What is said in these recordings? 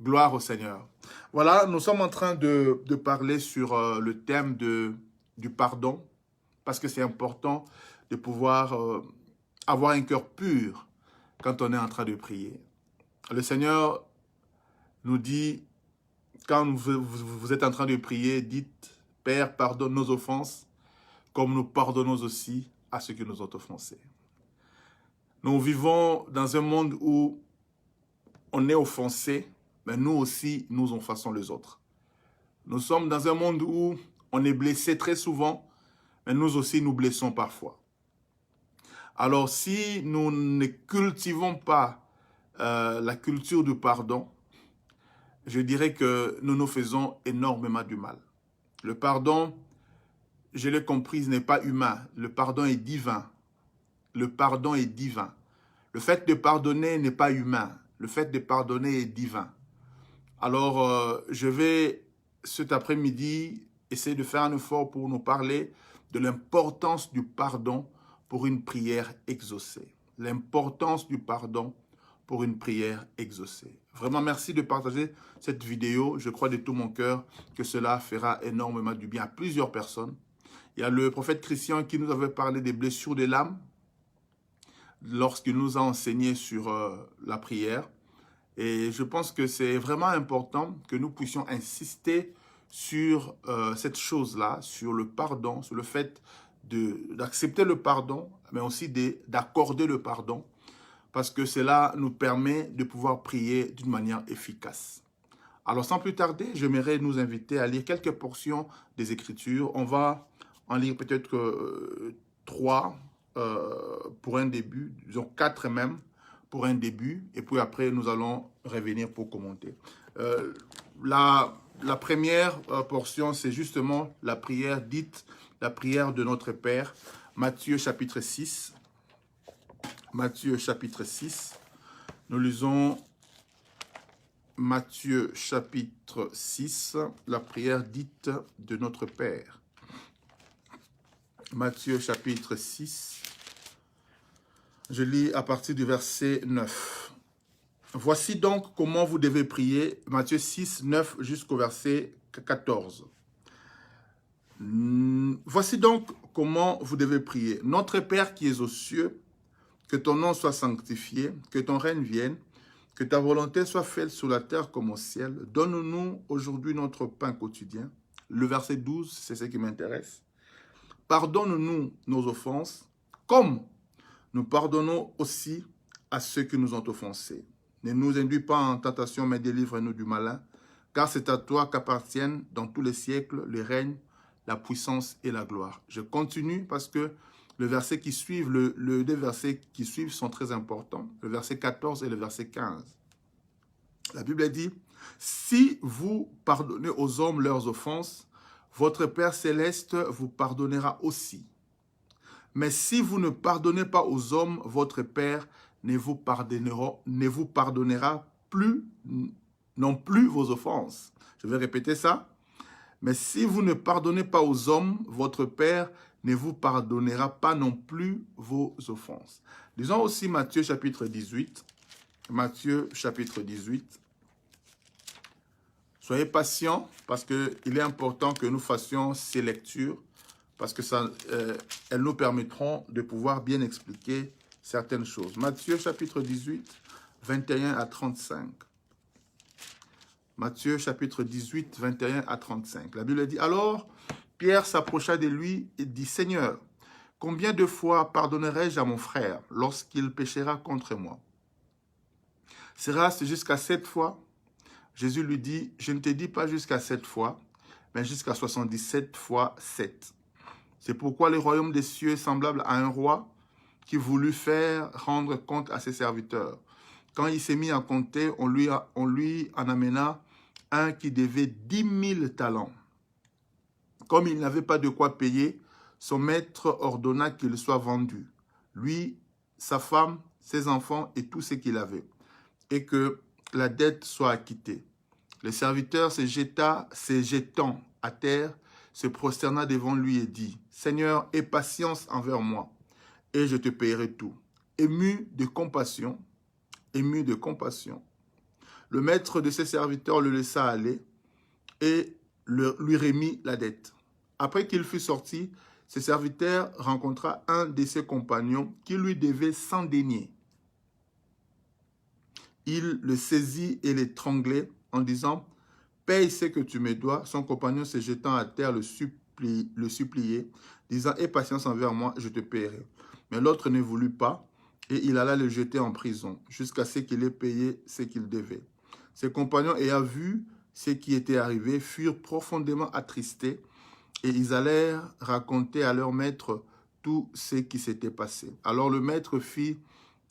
Gloire au Seigneur. Voilà, nous sommes en train de parler sur le thème du pardon, parce que c'est important de pouvoir avoir un cœur pur quand on est en train de prier. Le Seigneur nous dit, quand vous êtes en train de prier, dites, Père, pardonne nos offenses, comme nous pardonnons aussi à ceux qui nous ont offensés. Nous vivons dans un monde où on est offensé, mais nous aussi, nous offensons les autres. Nous sommes dans un monde où on est blessé très souvent, mais nous aussi nous blessons parfois. Alors si nous ne cultivons pas la culture du pardon, je dirais que nous nous faisons énormément du mal. Le pardon, je l'ai compris, n'est pas humain. Le pardon est divin. Le pardon est divin. Le fait de pardonner n'est pas humain. Le fait de pardonner est divin. Alors, je vais cet après-midi essayer de faire un effort pour nous parler de l'importance du pardon pour une prière exaucée. L'importance du pardon pour une prière exaucée. Vraiment, merci de partager cette vidéo. Je crois de tout mon cœur que cela fera énormément du bien à plusieurs personnes. Il y a le prophète Christian qui nous avait parlé des blessures de l'âme lorsqu'il nous a enseigné sur la prière. Et je pense que c'est vraiment important que nous puissions insister sur cette chose-là, sur le pardon, sur le fait d'accepter le pardon, mais aussi d'accorder le pardon, parce que cela nous permet de pouvoir prier d'une manière efficace. Alors sans plus tarder, j'aimerais nous inviter à lire quelques portions des Écritures. On va en lire peut-être 3 pour un début, disons 4 même, pour un début, et puis après, nous allons revenir pour commenter. La première portion, c'est justement la prière dite, la prière de notre Père, Matthieu chapitre 6. Matthieu chapitre 6. Nous lisons Matthieu chapitre 6, la prière dite de notre Père. Matthieu chapitre 6. Je lis à partir du verset 9. Voici donc comment vous devez prier, Matthieu 6, 9 jusqu'au verset 14. Voici donc comment vous devez prier. Notre Père qui es aux cieux, que ton nom soit sanctifié, que ton règne vienne, que ta volonté soit faite sur la terre comme au ciel. Donne-nous aujourd'hui notre pain quotidien. Le verset 12, c'est ce qui m'intéresse. Pardonne-nous nos offenses, comme nous pardonnons aussi à ceux qui nous ont offensés. Ne nous induis pas en tentation, mais délivre-nous du malin, car c'est à toi qu'appartiennent dans tous les siècles le règne, la puissance et la gloire. Je continue parce que les versets qui suivent, les deux versets qui suivent sont très importants, le verset 14 et le verset 15. La Bible dit, si vous pardonnez aux hommes leurs offenses, votre Père céleste vous pardonnera aussi. Mais si vous ne pardonnez pas aux hommes, votre Père ne vous pardonnera plus non plus vos offenses. Je vais répéter ça. Mais si vous ne pardonnez pas aux hommes, votre Père ne vous pardonnera pas non plus vos offenses. Lisons aussi Matthieu chapitre 18. Matthieu chapitre 18. Soyez patients parce qu'il est important que nous fassions ces lectures parce que elles nous permettront de pouvoir bien expliquer certaines choses. Matthieu chapitre 18, 21 à 35. Matthieu chapitre 18, 21 à 35. La Bible dit, alors Pierre s'approcha de lui et dit, Seigneur, combien de fois pardonnerai-je à mon frère lorsqu'il péchera contre moi? Sera-ce jusqu'à 7 fois? Jésus lui dit, je ne te dis pas jusqu'à 7 fois, mais jusqu'à 77 fois 7. C'est pourquoi le royaume des cieux est semblable à un roi qui voulut faire rendre compte à ses serviteurs. Quand il s'est mis à compter, on lui en amena un qui devait 10 000 talents. Comme il n'avait pas de quoi payer, son maître ordonna qu'il soit vendu, lui, sa femme, ses enfants et tout ce qu'il avait, et que la dette soit acquittée. Le serviteur se jetant à terre, se prosterna devant lui et dit, « Seigneur, aie patience envers moi, et je te paierai tout. » Ému de compassion, Le maître de ses serviteurs le laissa aller et lui remit la dette. Après qu'il fut sorti, ses serviteurs rencontra un de ses compagnons qui lui devait 100 deniers. Il le saisit et l'étranglait en disant « Paye ce que tu me dois ». Son compagnon se jetant à terre le suppliait, disant « Aie patience envers moi, je te paierai ». Mais l'autre ne voulut pas et il alla le jeter en prison jusqu'à ce qu'il ait payé ce qu'il devait. Ses compagnons ayant vu ce qui était arrivé furent profondément attristés et ils allèrent raconter à leur maître tout ce qui s'était passé. Alors le maître fit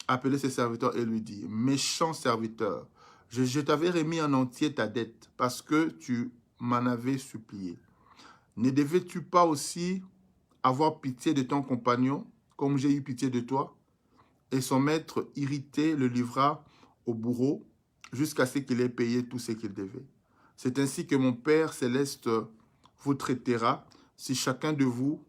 appeler ses serviteurs et lui dit « Méchant serviteur, je t'avais remis en entier ta dette parce que tu m'en avais supplié. Ne devais-tu pas aussi avoir pitié de ton compagnon comme j'ai eu pitié de toi ?» Et son maître, irrité, le livra au bourreau jusqu'à ce qu'il ait payé tout ce qu'il devait. C'est ainsi que mon Père céleste vous traitera si chacun de vous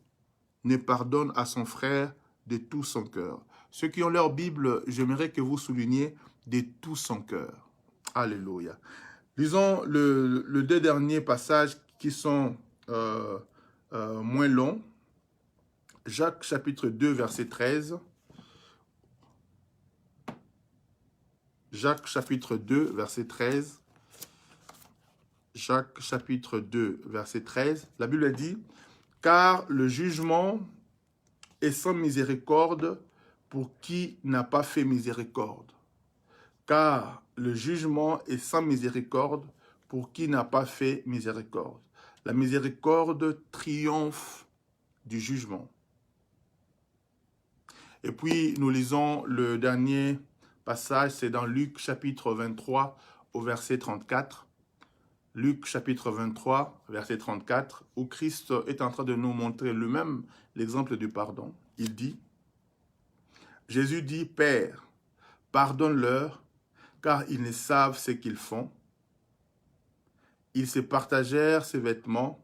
ne pardonne à son frère de tout son cœur. Ceux qui ont leur Bible, j'aimerais que vous souligniez de tout son cœur. Alléluia. Lisons le deux derniers passages qui sont moins longs. Jacques chapitre 2, verset 13. Jacques chapitre 2, verset 13. Jacques chapitre 2, verset 13. La Bible dit « Car le jugement est sans miséricorde pour qui n'a pas fait miséricorde. Car le jugement est sans miséricorde pour qui n'a pas fait miséricorde. La miséricorde triomphe du jugement. » Et puis, nous lisons le dernier passage, c'est dans Luc chapitre 23 au verset 34. Luc chapitre 23, verset 34, où Christ est en train de nous montrer lui-même l'exemple du pardon. Il dit, Jésus dit, « Père, pardonne-leur, car ils ne savent ce qu'ils font. » Ils se partagèrent ses vêtements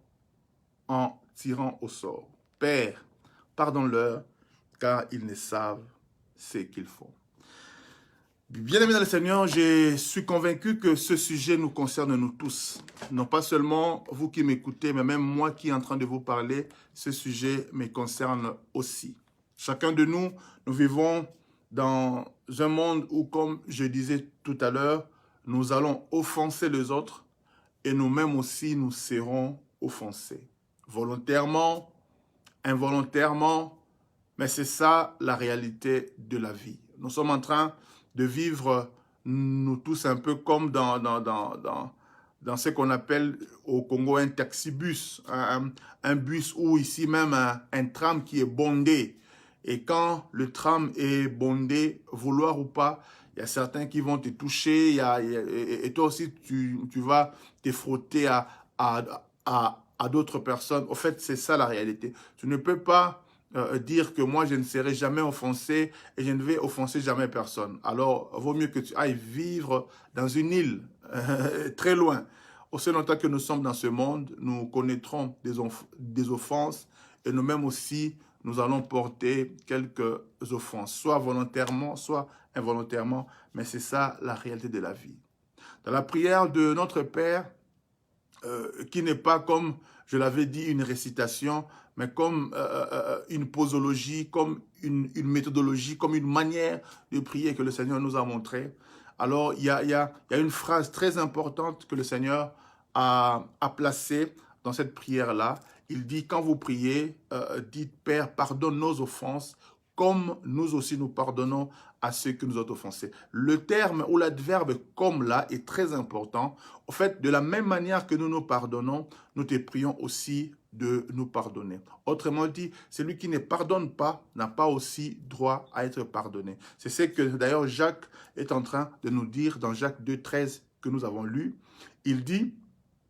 en tirant au sort. « Père, pardonne-leur, car ils ne savent ce qu'ils font. » Bien-aimés dans le Seigneur, je suis convaincu que ce sujet nous concerne nous tous. Non pas seulement vous qui m'écoutez, mais même moi qui est en train de vous parler, ce sujet me concerne aussi. Chacun de nous, nous vivons dans un monde où, comme je disais tout à l'heure, nous allons offenser les autres et nous-mêmes aussi nous serons offensés. Volontairement, involontairement, mais c'est ça la réalité de la vie. Nous sommes en train de vivre, nous tous, un peu comme dans ce qu'on appelle au Congo un taxibus, un bus ou ici même un tram qui est bondé. Et quand le tram est bondé, vouloir ou pas, il y a certains qui vont te toucher et toi aussi tu vas te frotter à d'autres personnes. En fait, c'est ça la réalité. Tu ne peux pas dire que moi je ne serai jamais offensé et je ne vais offenser jamais personne. Alors, vaut mieux que tu ailles vivre dans une île très loin. Aussi longtemps que nous sommes dans ce monde, nous connaîtrons des offenses et nous-mêmes aussi, nous allons porter quelques offenses, soit volontairement, soit involontairement, mais c'est ça la réalité de la vie. Dans la prière de notre Père, qui n'est pas comme, je l'avais dit, une récitation, mais comme une posologie, comme une méthodologie, comme une manière de prier que le Seigneur nous a montré. Alors, il y a une phrase très importante que le Seigneur a placée dans cette prière-là. Il dit, quand vous priez, dites, « Père, pardonne nos offenses, comme nous aussi nous pardonnons à ceux qui nous ont offensés. » Le terme ou l'adverbe « comme » là est très important. En fait, de la même manière que nous nous pardonnons, nous te prions aussi de nous pardonner. Autrement dit, celui qui ne pardonne pas n'a pas aussi droit à être pardonné. C'est ce que d'ailleurs Jacques est en train de nous dire dans Jacques 2, 13 que nous avons lu. Il dit,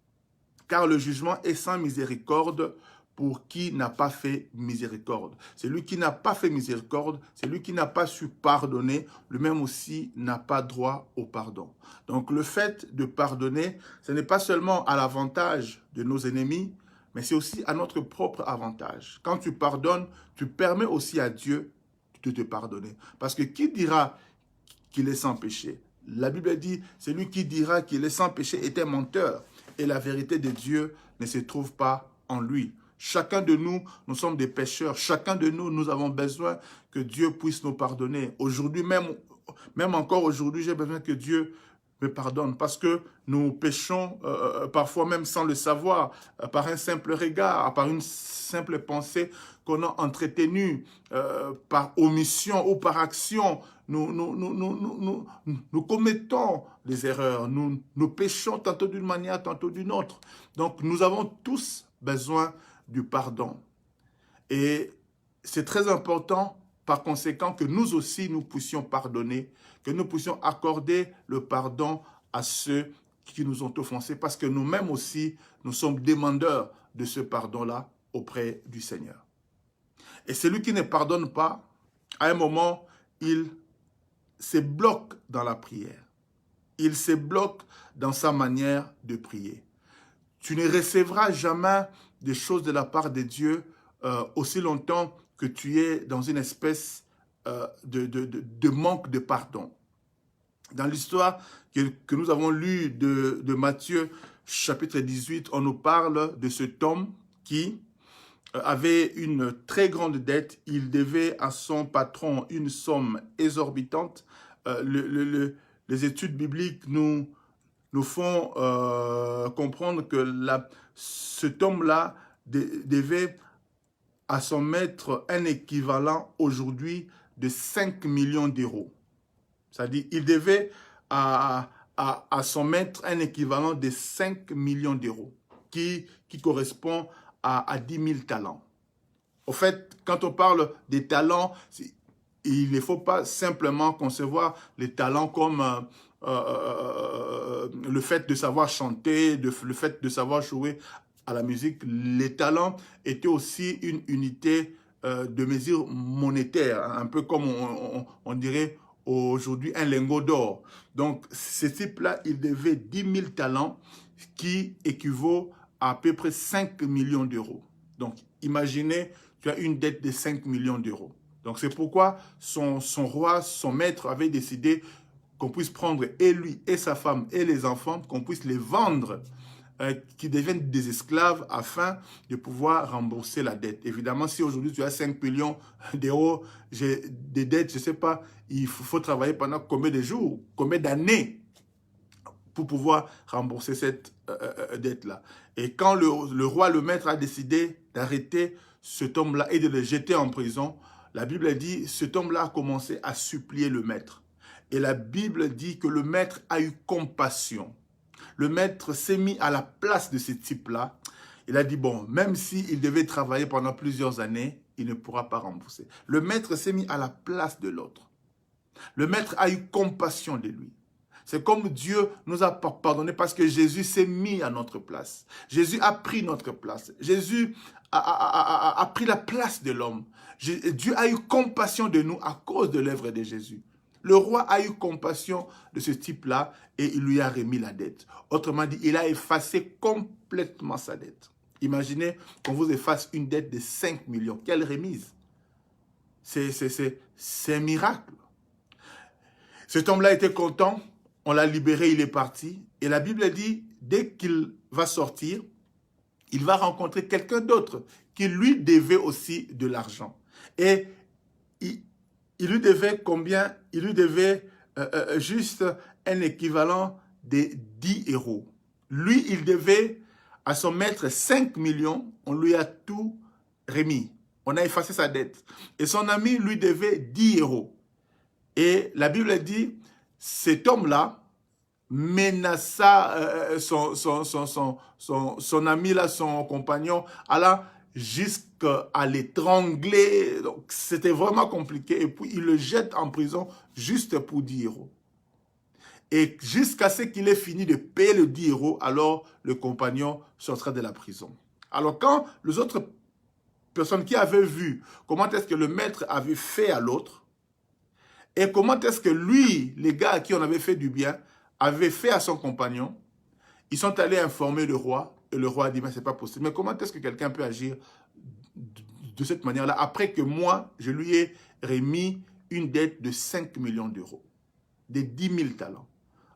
« Car le jugement est sans miséricorde pour qui n'a pas fait miséricorde. » Celui qui n'a pas fait miséricorde, celui qui n'a pas su pardonner, lui-même aussi n'a pas droit au pardon. Donc le fait de pardonner, ce n'est pas seulement à l'avantage de nos ennemis, mais c'est aussi à notre propre avantage. Quand tu pardonnes, tu permets aussi à Dieu de te pardonner. Parce que qui dira qu'il est sans péché? La Bible dit, celui qui dira qu'il est sans péché est un menteur et la vérité de Dieu ne se trouve pas en lui. Chacun de nous, nous sommes des pécheurs. Chacun de nous, nous avons besoin que Dieu puisse nous pardonner. Aujourd'hui, même encore aujourd'hui, j'ai besoin que Dieu me pardonne parce que nous péchons parfois même sans le savoir, par un simple regard, par une simple pensée qu'on a entretenue, par omission ou par action. Nous commettons des erreurs, nous péchons tantôt d'une manière, tantôt d'une autre. Donc nous avons tous besoin du pardon. Et c'est très important par conséquent que nous aussi nous puissions pardonner, que nous puissions accorder le pardon à ceux qui nous ont offensés, parce que nous-mêmes aussi, nous sommes demandeurs de ce pardon-là auprès du Seigneur. Et celui qui ne pardonne pas, à un moment, il se bloque dans la prière. Il se bloque dans sa manière de prier. Tu ne recevras jamais des choses de la part de Dieu aussi longtemps que tu es dans une espèce de manque de pardon. Dans l'histoire que nous avons lue de Matthieu, chapitre 18, on nous parle de cet homme qui avait une très grande dette. Il devait à son patron une somme exorbitante. Les études bibliques nous font comprendre que cet homme-là devait à son maître un équivalent aujourd'hui de 5 millions d'euros. C'est-à-dire il devait à son maître un équivalent de 5 millions d'euros qui correspond à 10 000 talents. Au fait, quand on parle des talents, il ne faut pas simplement concevoir les talents comme le fait de savoir chanter, le fait de savoir jouer à la musique. Les talents étaient aussi une unité de mesure monétaire, un peu comme on dirait aujourd'hui un lingot d'or. Donc, ce type-là, il devait 10 000 talents qui équivaut à peu près 5 millions d'euros. Donc, imaginez, tu as une dette de 5 millions d'euros. Donc, c'est pourquoi son roi, son maître avait décidé qu'on puisse prendre et lui et sa femme et les enfants, qu'on puisse les vendre, qui deviennent des esclaves afin de pouvoir rembourser la dette. Évidemment, si aujourd'hui tu as 5 millions d'euros des dettes, je ne sais pas, il faut travailler pendant combien de jours, combien d'années pour pouvoir rembourser cette dette-là. Et quand le roi, le maître, a décidé d'arrêter cet homme-là et de le jeter en prison, la Bible dit, cet homme-là a commencé à supplier le maître. Et la Bible dit que le maître a eu compassion. Le maître s'est mis à la place de ce type-là. Il a dit, bon, même s'il devait travailler pendant plusieurs années, il ne pourra pas rembourser. Le maître s'est mis à la place de l'autre. Le maître a eu compassion de lui. C'est comme Dieu nous a pardonné parce que Jésus s'est mis à notre place. Jésus a pris notre place. Jésus a pris la place de l'homme. Dieu a eu compassion de nous à cause de l'œuvre de Jésus. Le roi a eu compassion de ce type-là et il lui a remis la dette. Autrement dit, il a effacé complètement sa dette. Imaginez qu'on vous efface une dette de 5 millions. Quelle remise! C'est un miracle. Cet homme-là était content, on l'a libéré, il est parti. Et la Bible dit, dès qu'il va sortir, il va rencontrer quelqu'un d'autre qui lui devait aussi de l'argent. Et il lui devait combien? Il lui devait juste un équivalent de 10 euros. Lui, il devait à son maître 5 millions. On lui a tout remis. On a effacé sa dette. Et son ami lui devait 10 euros. Et la Bible dit, cet homme-là menaça son ami, là, son compagnon, allant jusqu'à l'étrangler. Donc, c'était vraiment compliqué. Et puis, il le jette en prison juste pour 10 euros. Et jusqu'à ce qu'il ait fini de payer le 10 euros, alors le compagnon sortira de la prison. Alors, quand les autres personnes qui avaient vu comment est-ce que le maître avait fait à l'autre, et comment est-ce que lui, les gars à qui on avait fait du bien, avait fait à son compagnon, ils sont allés informer le roi, et le roi a dit, mais c'est pas possible. Mais comment est-ce que quelqu'un peut agir de cette manière-là, après que moi, je lui ai remis une dette de 5 millions d'euros, de 10 000 talents.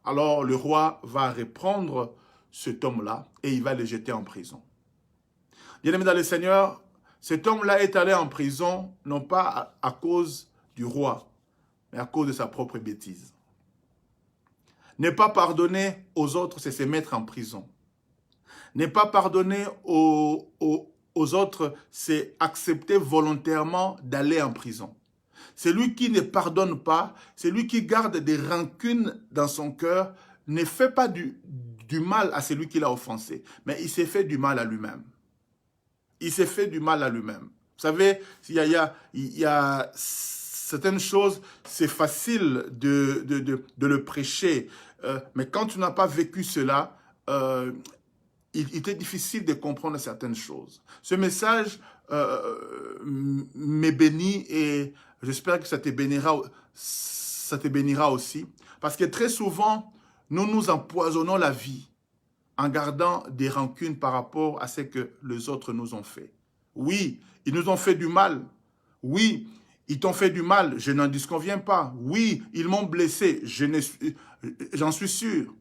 Alors le roi va reprendre cet homme-là et il va le jeter en prison. Bien-aimé dans le Seigneur, cet homme-là est allé en prison, non pas à cause du roi, mais à cause de sa propre bêtise. Ne pas pardonner aux autres, c'est se mettre en prison. Ne pas pardonner aux autres, c'est accepter volontairement d'aller en prison. Celui qui ne pardonne pas, celui qui garde des rancunes dans son cœur, ne fait pas du mal à celui qui l'a offensé, mais il s'est fait du mal à lui-même. Il s'est fait du mal à lui-même. Vous savez, il y a certaines choses, c'est facile de le prêcher, mais quand tu n'as pas vécu cela, il était difficile de comprendre certaines choses. Ce message m'est béni et j'espère que ça te bénira aussi. Parce que très souvent, nous nous empoisonnons la vie en gardant des rancunes par rapport à ce que les autres nous ont fait. Oui, ils nous ont fait du mal. Oui, ils t'ont fait du mal, je n'en disconviens pas. Oui, ils m'ont blessé, j'en suis sûr.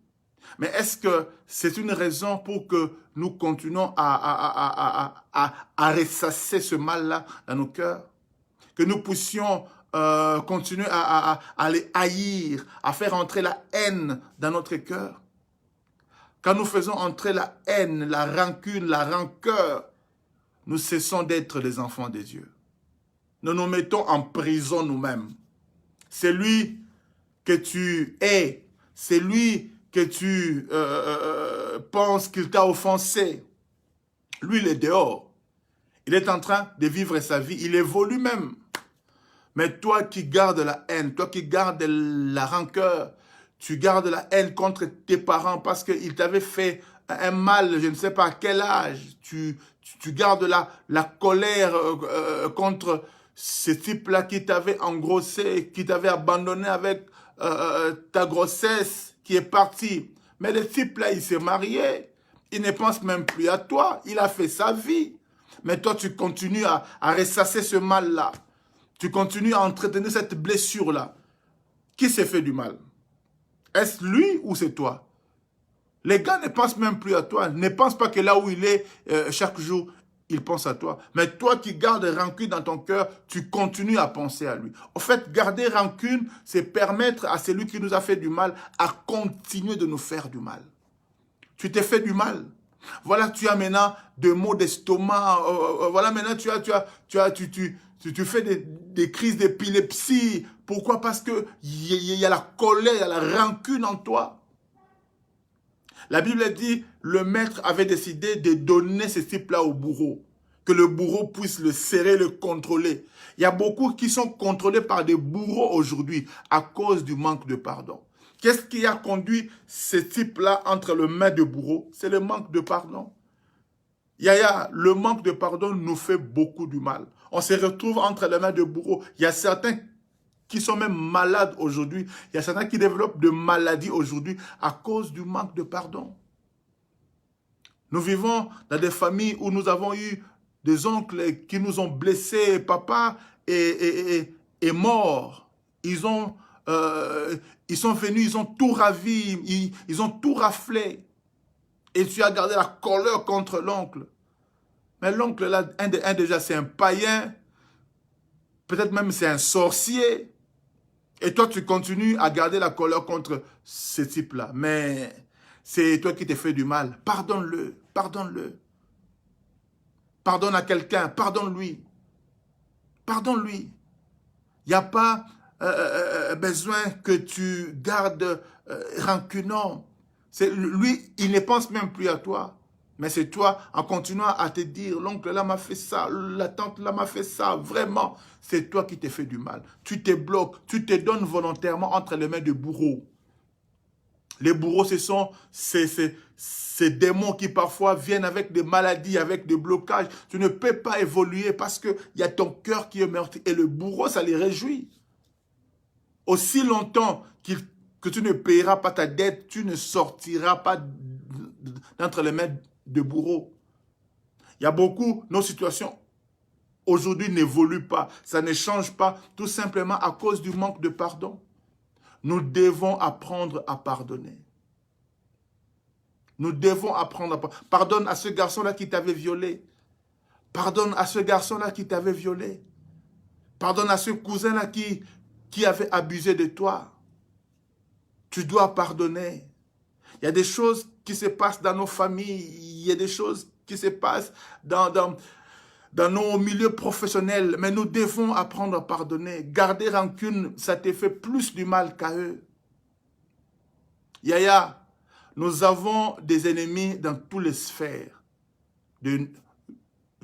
Mais est-ce que c'est une raison pour que nous continuons à ressasser ce mal-là dans nos cœurs? Que nous puissions continuer à les haïr, à faire entrer la haine dans notre cœur? Quand nous faisons entrer la haine, la rancune, la rancœur, nous cessons d'être les enfants de Dieu. Nous nous mettons en prison nous-mêmes. C'est lui que tu es, c'est lui que tu penses qu'il t'a offensé. Lui, il est dehors. Il est en train de vivre sa vie. Il évolue même. Mais toi qui gardes la haine, toi qui gardes la rancœur, tu gardes la haine contre tes parents parce qu'ils t'avaient fait un mal, je ne sais pas à quel âge. Tu gardes la colère contre ce type-là qui t'avait engrossé, qui t'avait abandonné avec ta grossesse, qui est parti. Mais le type-là, il s'est marié. Il ne pense même plus à toi. Il a fait sa vie. Mais toi, tu continues à ressasser ce mal-là. Tu continues à entretenir cette blessure-là. Qui s'est fait du mal? Est-ce lui ou c'est toi? Les gars ne pensent même plus à toi. Ne pensent pas que là où il est, chaque jour, il pense à toi. Mais toi qui gardes rancune dans ton cœur, tu continues à penser à lui. En fait, garder rancune, c'est permettre à celui qui nous a fait du mal à continuer de nous faire du mal. Tu t'es fait du mal. Voilà, tu as maintenant des maux d'estomac. Voilà, maintenant tu fais des crises d'épilepsie. Pourquoi? Parce qu'il y a la colère, il y a la rancune en toi. La Bible dit, le maître avait décidé de donner ce type-là au bourreau. Que le bourreau puisse le serrer, le contrôler. Il y a beaucoup qui sont contrôlés par des bourreaux aujourd'hui à cause du manque de pardon. Qu'est-ce qui a conduit ce type-là entre les mains de bourreau? C'est le manque de pardon. Le manque de pardon nous fait beaucoup du mal. On se retrouve entre les mains de bourreau. Il y a certains qui sont même malades aujourd'hui. Il y a certains qui développent de maladies aujourd'hui à cause du manque de pardon. Nous vivons dans des familles où nous avons eu des oncles qui nous ont blessés. Papa est mort. Ils sont venus, ils ont tout ravi, ils ont tout raflé. Et tu as gardé la colère contre l'oncle. Mais l'oncle là, déjà c'est un païen. Peut-être même c'est un sorcier. Et toi, tu continues à garder la colère contre ce type-là. Mais c'est toi qui t'es fait du mal. Pardonne-le, pardonne-le. Pardonne à quelqu'un, pardonne-lui. Pardonne-lui. Il n'y a pas besoin que tu gardes rancunant. Lui, il ne pense même plus à toi. Mais c'est toi, en continuant à te dire, l'oncle là m'a fait ça, la tante là m'a fait ça, vraiment, c'est toi qui t'es fait du mal. Tu te bloques, tu te donnes volontairement entre les mains de bourreaux. Les bourreaux, ce sont ces démons qui parfois viennent avec des maladies, avec des blocages. Tu ne peux pas évoluer parce qu'il y a ton cœur qui est meurtri. Et le bourreau, ça les réjouit. Aussi longtemps que tu ne payeras pas ta dette, tu ne sortiras pas d'entre les mains de bourreaux. Il y a beaucoup, nos situations aujourd'hui n'évoluent pas. Ça ne change pas tout simplement à cause du manque de pardon. Nous devons apprendre à pardonner. Nous devons apprendre à pardonner. Pardonne à ce garçon-là qui t'avait violé. Pardonne à ce garçon-là qui t'avait violé. Pardonne à ce cousin-là qui avait abusé de toi. Tu dois pardonner. Il y a des choses qui se passent dans nos familles. Il y a des choses qui se passent dans nos milieux professionnels. Mais nous devons apprendre à pardonner. Garder rancune, ça te fait plus du mal qu'à eux. Yaya, nous avons des ennemis dans toutes les sphères de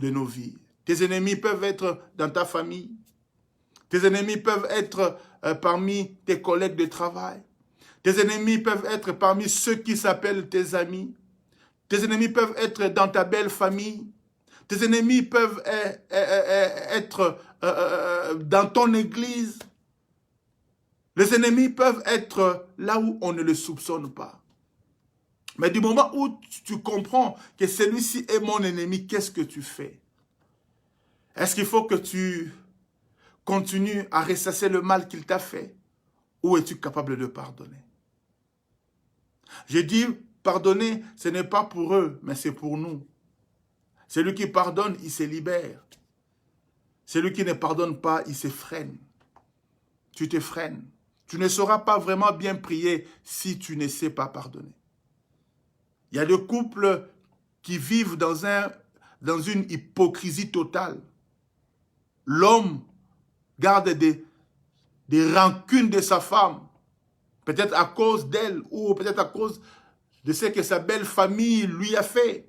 nos vies. Tes ennemis peuvent être dans ta famille. Tes ennemis peuvent être parmi tes collègues de travail. Tes ennemis peuvent être parmi ceux qui s'appellent tes amis. Tes ennemis peuvent être dans ta belle famille. Tes ennemis peuvent être dans ton église. Les ennemis peuvent être là où on ne le soupçonne pas. Mais du moment où tu comprends que celui-ci est mon ennemi, qu'est-ce que tu fais? Est-ce qu'il faut que tu continues à ressasser le mal qu'il t'a fait? Ou es-tu capable de pardonner? J'ai dit, pardonner, ce n'est pas pour eux, mais c'est pour nous. Celui qui pardonne, il se libère. Celui qui ne pardonne pas, il se freine. Tu te freines. Tu ne sauras pas vraiment bien prier si tu ne sais pas pardonner. Il y a des couples qui vivent dans une hypocrisie totale. L'homme garde des rancunes de sa femme, peut-être à cause d'elle ou peut-être à cause de ce que sa belle famille lui a fait.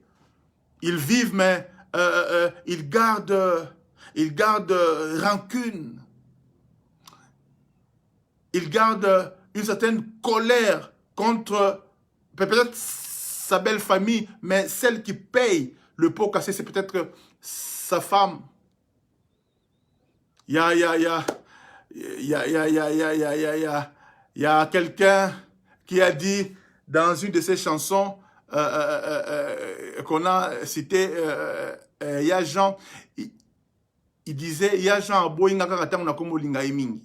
Ils vivent, mais ils gardent rancune. Ils gardent une certaine colère contre peut-être sa belle famille, mais celle qui paye le pot cassé, c'est peut-être sa femme. Il y a quelqu'un qui a dit dans une de ses chansons qu'on a cité, il y a Jean, il disait, il y a Jean Boinga Karatang Nakomo Lingaiming.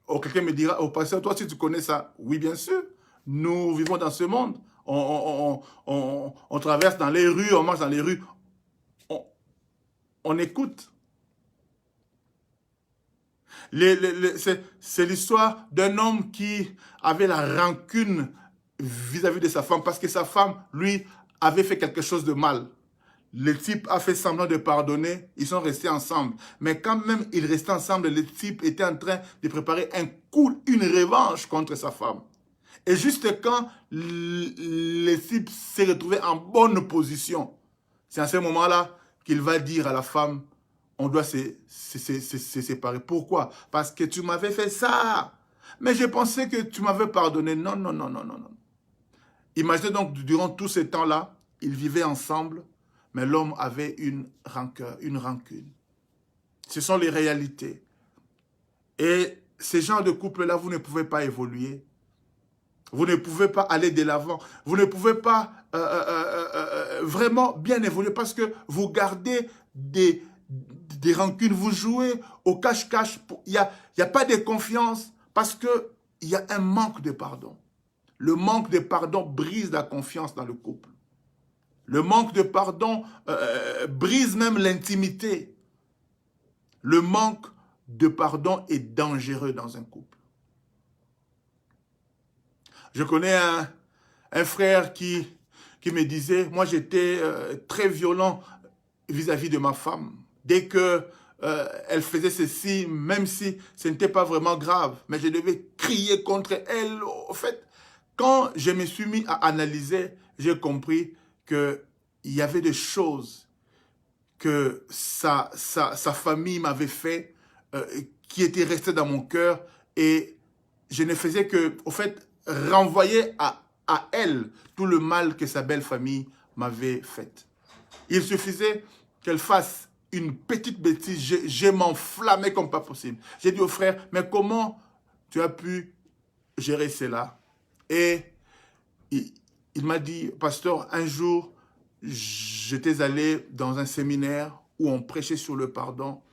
Oh, quelqu'un me dira, oh, pasteur, toi, si tu connais ça, oui, bien sûr. Nous vivons dans ce monde. On traverse dans les rues, on marche dans les rues. On écoute. C'est l'histoire d'un homme qui avait la rancune vis-à-vis de sa femme parce que sa femme, lui, avait fait quelque chose de mal. Le type a fait semblant de pardonner, ils sont restés ensemble. Mais quand même ils restaient ensemble, le type était en train de préparer un coup, une revanche contre sa femme. Et juste quand le type s'est retrouvé en bonne position, c'est à ce moment-là qu'il va dire à la femme, on doit se séparer. Pourquoi? Parce que tu m'avais fait ça. Mais je pensais que tu m'avais pardonné. Non, non, non, non, non, non. Imaginez donc, durant tout ce temps-là, ils vivaient ensemble, mais l'homme avait une rancœur, une rancune. Ce sont les réalités. Et ces genres de couple-là, vous ne pouvez pas évoluer. Vous ne pouvez pas aller de l'avant. Vous ne pouvez pas vraiment bien évoluer parce que vous gardez des rancunes. Vous jouez au cache-cache. Il n'y a pas de confiance parce qu'il y a un manque de pardon. Le manque de pardon brise la confiance dans le couple. Le manque de pardon brise même l'intimité. Le manque de pardon est dangereux dans un couple. Je connais un frère qui me disait, moi j'étais très violent vis-à-vis de ma femme. Dès que elle faisait ceci, même si ce n'était pas vraiment grave, mais je devais crier contre elle. Au fait, quand je me suis mis à analyser, j'ai compris qu'il y avait des choses que sa famille m'avait fait, qui étaient restées dans mon cœur, et je ne faisais que, au fait, renvoyer à elle tout le mal que sa belle famille m'avait fait. Il suffisait qu'elle fasse une petite bêtise, je m'enflammais comme pas possible. J'ai dit au frère, mais comment tu as pu gérer cela? Et il m'a dit, pasteur, un jour, j'étais allé dans un séminaire où on prêchait sur le pardon.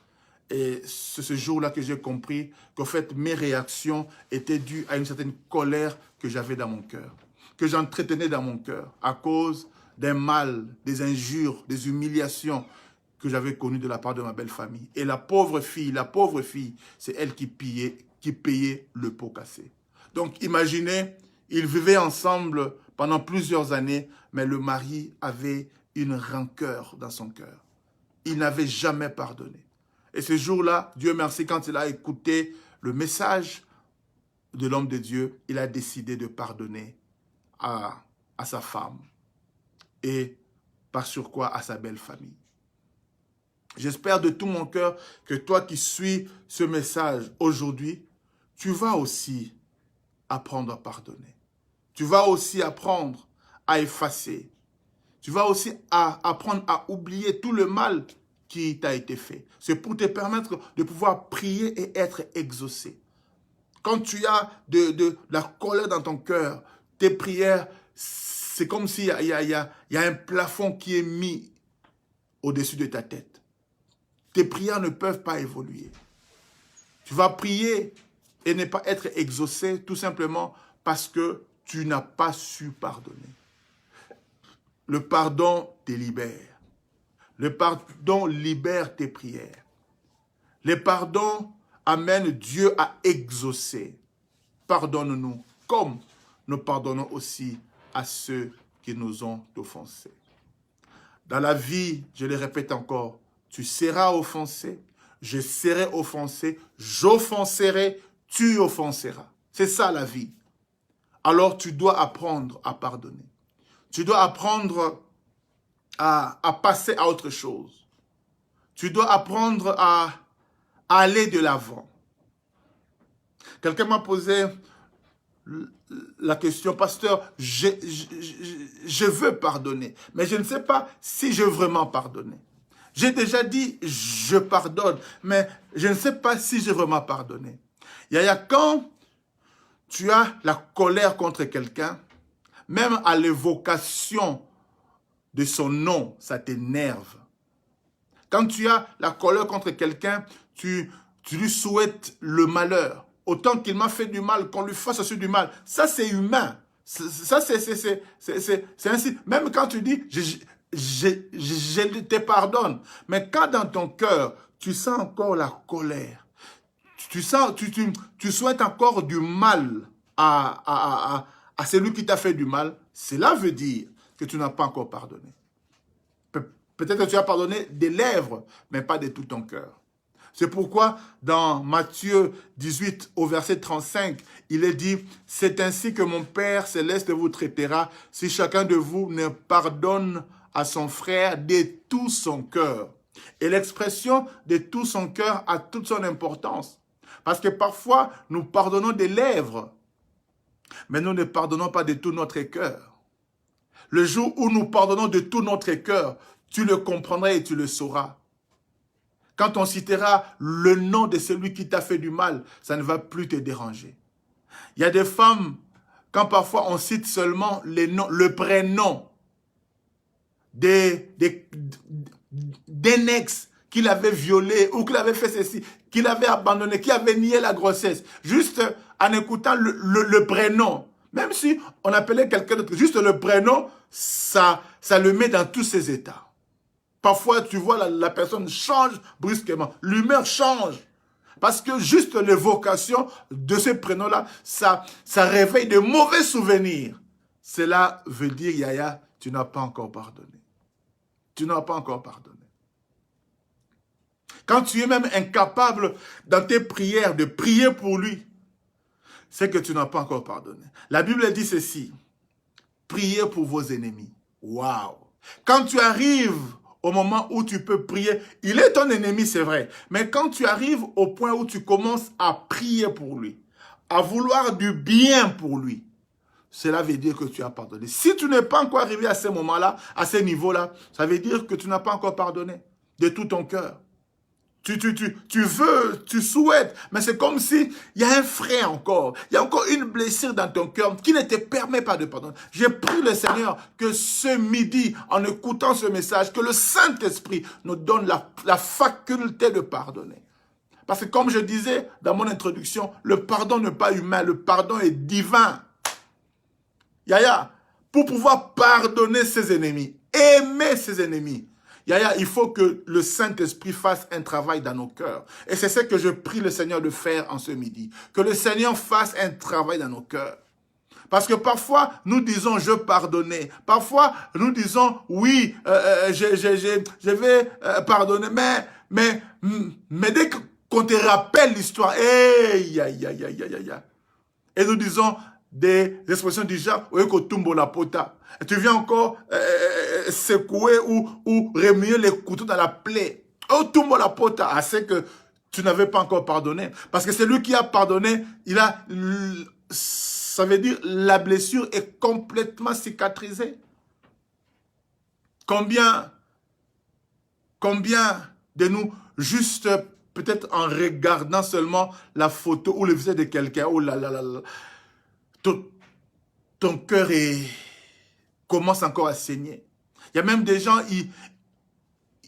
Et c'est ce jour-là que j'ai compris qu'en fait, mes réactions étaient dues à une certaine colère que j'avais dans mon cœur, que j'entretenais dans mon cœur à cause d'un mal, des injures, des humiliations que j'avais connues de la part de ma belle famille. Et la pauvre fille, c'est elle qui payait le pot cassé. Donc imaginez, ils vivaient ensemble pendant plusieurs années, mais le mari avait une rancœur dans son cœur. Il n'avait jamais pardonné. Et ce jour-là, Dieu merci, quand il a écouté le message de l'homme de Dieu, il a décidé de pardonner à sa femme et par surcroît à sa belle famille. J'espère de tout mon cœur que toi qui suis ce message aujourd'hui, tu vas aussi apprendre à pardonner. Tu vas aussi apprendre à effacer. Tu vas aussi apprendre à oublier tout le mal qui t'a été fait. C'est pour te permettre de pouvoir prier et être exaucé. Quand tu as de la colère dans ton cœur, tes prières, c'est comme s'il y a un plafond qui est mis au-dessus de ta tête. Tes prières ne peuvent pas évoluer. Tu vas prier et ne pas être exaucé tout simplement parce que tu n'as pas su pardonner. Le pardon te libère. Le pardon libère tes prières. Le pardon amène Dieu à exaucer. Pardonne-nous comme nous pardonnons aussi à ceux qui nous ont offensés. Dans la vie, je le répète encore, tu seras offensé, je serai offensé, j'offenserai, tu offenseras. C'est ça la vie. Alors tu dois apprendre à pardonner. Tu dois apprendre à passer à autre chose. Tu dois apprendre à aller de l'avant. Quelqu'un m'a posé la question, pasteur, je veux pardonner, mais je ne sais pas si je veux vraiment pardonner. J'ai déjà dit, je pardonne, mais je ne sais pas si j'ai vraiment pardonné. Quand tu as la colère contre quelqu'un, même à l'évocation de son nom, ça t'énerve. Quand tu as la colère contre quelqu'un, tu lui souhaites le malheur. Autant qu'il m'a fait du mal, qu'on lui fasse aussi du mal. Ça, c'est humain. Ça, c'est ainsi. Même quand tu dis, je te pardonne. Mais quand dans ton cœur, tu sens encore la colère, tu souhaites encore du mal à celui qui t'a fait du mal, cela veut dire que tu n'as pas encore pardonné. Peut-être que tu as pardonné des lèvres, mais pas de tout ton cœur. C'est pourquoi dans Matthieu 18 au verset 35, il est dit « C'est ainsi que mon Père céleste vous traitera si chacun de vous ne pardonne à son frère de tout son cœur. » Et l'expression « de tout son cœur » a toute son importance. Parce que parfois, nous pardonnons des lèvres, mais nous ne pardonnons pas de tout notre cœur. Le jour où nous pardonnons de tout notre cœur, tu le comprendras et tu le sauras. Quand on citera le nom de celui qui t'a fait du mal, ça ne va plus te déranger. Il y a des femmes, quand parfois on cite seulement le prénom d'un ex qui l'avait violé ou qui l'avait fait ceci, qui l'avait abandonné, qui avait nié la grossesse, juste en écoutant le prénom, même si on appelait quelqu'un d'autre, juste le prénom, ça le met dans tous ses états. Parfois, tu vois, la personne change brusquement. L'humeur change. Parce que juste l'évocation de ce prénom-là, ça réveille de mauvais souvenirs. Cela veut dire, Yaya, tu n'as pas encore pardonné. Tu n'as pas encore pardonné. Quand tu es même incapable dans tes prières de prier pour lui, c'est que tu n'as pas encore pardonné. La Bible dit ceci, priez pour vos ennemis. Waouh! Quand tu arrives au moment où tu peux prier, il est ton ennemi, c'est vrai. Mais quand tu arrives au point où tu commences à prier pour lui, à vouloir du bien pour lui, cela veut dire que tu as pardonné. Si tu n'es pas encore arrivé à ce moment-là, à ce niveau-là, ça veut dire que tu n'as pas encore pardonné de tout ton cœur. Tu veux, tu souhaites, mais c'est comme si il y a un frein encore. Il y a encore une blessure dans ton cœur qui ne te permet pas de pardonner. J'ai prié le Seigneur que ce midi, en écoutant ce message, que le Saint-Esprit nous donne la faculté de pardonner. Parce que comme je disais dans mon introduction, le pardon n'est pas humain, le pardon est divin. Yaya, pour pouvoir pardonner ses ennemis, aimer ses ennemis, Yaya, il faut que le Saint-Esprit fasse un travail dans nos cœurs. Et c'est ce que je prie le Seigneur de faire en ce midi. Que le Seigneur fasse un travail dans nos cœurs. Parce que parfois, nous disons, je pardonnais. Parfois, nous disons, oui, je vais pardonner. Mais dès qu'on te rappelle l'histoire, hey, aïe, aïe, aïe, aïe, aïe. Et nous disons des expressions du genre, oui, que tumbo la pota. Et tu viens encore secouer ou remuer les couteaux dans la plaie. Oh, tumbo la pota. Ah, c'est que tu n'avais pas encore pardonné. Parce que celui qui a pardonné, il a... Ça veut dire la blessure est complètement cicatrisée. Combien de nous, juste peut-être en regardant seulement la photo ou le visage de quelqu'un, oh là là là là, ton cœur commence encore à saigner. Il y a même des gens,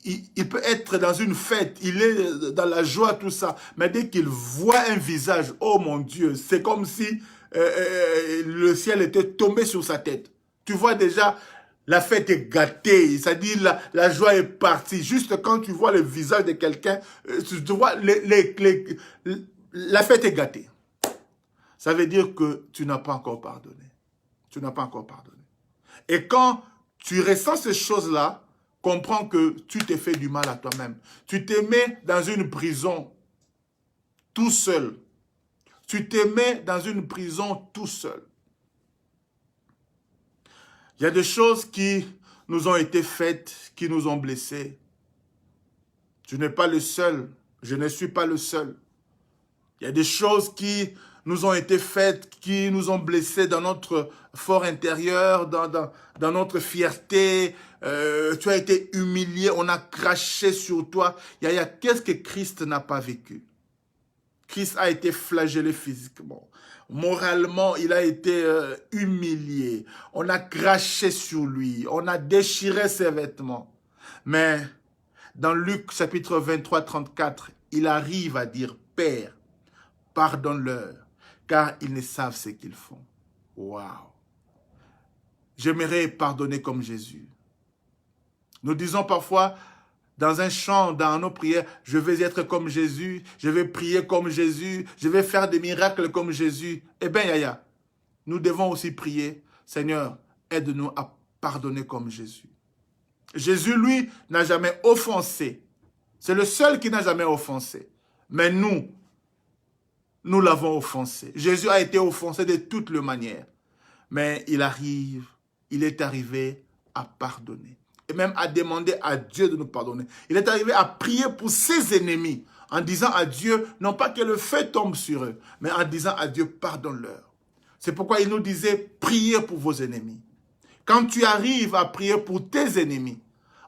il peut être dans une fête, il est dans la joie, tout ça, mais dès qu'il voit un visage, oh mon Dieu, c'est comme si le ciel était tombé sur sa tête. Tu vois déjà, la fête est gâtée, c'est-à-dire la joie est partie. Juste quand tu vois le visage de quelqu'un, tu vois, la fête est gâtée. Ça veut dire que tu n'as pas encore pardonné. Tu n'as pas encore pardonné. Et quand tu ressens ces choses-là, comprends que tu t'es fait du mal à toi-même. Tu t'es mis dans une prison tout seul. Tu te mets dans une prison tout seul. Il y a des choses qui nous ont été faites, qui nous ont blessés. Tu n'es pas le seul. Je ne suis pas le seul. Il y a des choses qui nous ont été faites, qui nous ont blessés dans notre fort intérieur, dans notre fierté. Tu as été humilié, on a craché sur toi. Qu'est-ce que Christ n'a pas vécu? Christ a été flagellé physiquement. Moralement, il a été humilié. On a craché sur lui. On a déchiré ses vêtements. Mais dans Luc chapitre 23, 34, il arrive à dire, « Père, pardonne-leur, car ils ne savent ce qu'ils font. » Waouh! J'aimerais pardonner comme Jésus. Nous disons parfois, dans un chant, dans nos prières, je vais être comme Jésus, je vais prier comme Jésus, je vais faire des miracles comme Jésus. Eh bien, Yaya, nous devons aussi prier, Seigneur, aide-nous à pardonner comme Jésus. Jésus, lui, n'a jamais offensé. C'est le seul qui n'a jamais offensé. Mais nous l'avons offensé. Jésus a été offensé de toutes les manières. Mais il est arrivé à pardonner. Et même à demander à Dieu de nous pardonner. Il est arrivé à prier pour ses ennemis, en disant à Dieu, non pas que le feu tombe sur eux, mais en disant à Dieu, pardonne-leur. C'est pourquoi il nous disait, priez pour vos ennemis. Quand tu arrives à prier pour tes ennemis,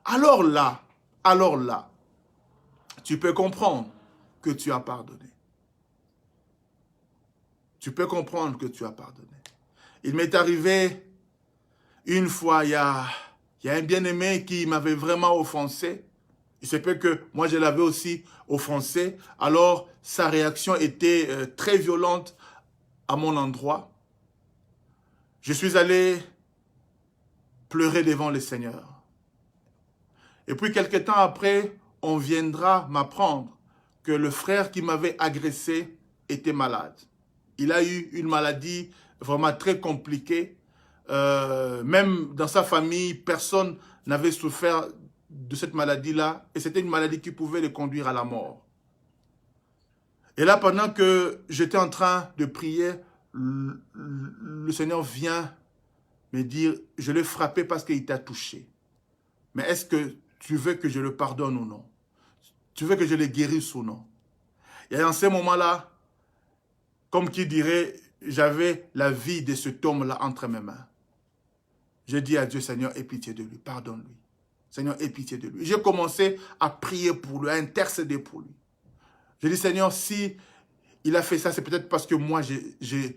alors là, tu peux comprendre que tu as pardonné. Tu peux comprendre que tu as pardonné. Il m'est arrivé une fois, il y a un bien-aimé qui m'avait vraiment offensé. Il se peut que moi, je l'avais aussi offensé. Alors, sa réaction était très violente à mon endroit. Je suis allé pleurer devant le Seigneur. Et puis, quelque temps après, on viendra m'apprendre que le frère qui m'avait agressé était malade. Il a eu une maladie vraiment très compliquée. Même dans sa famille, personne n'avait souffert de cette maladie-là. Et c'était une maladie qui pouvait le conduire à la mort. Et là, pendant que j'étais en train de prier, le Seigneur vient me dire, je l'ai frappé parce qu'il t'a touché. Mais est-ce que tu veux que je le pardonne ou non? Tu veux que je le guérisse ou non? Et en ce moment-là, comme qui dirait, j'avais la vie de cet homme-là entre mes mains. J'ai dit à Dieu, Seigneur, aie pitié de lui, pardonne-lui. Seigneur, aie pitié de lui. J'ai commencé à prier pour lui, à intercéder pour lui. J'ai dit, Seigneur, si il a fait ça, c'est peut-être parce que moi, je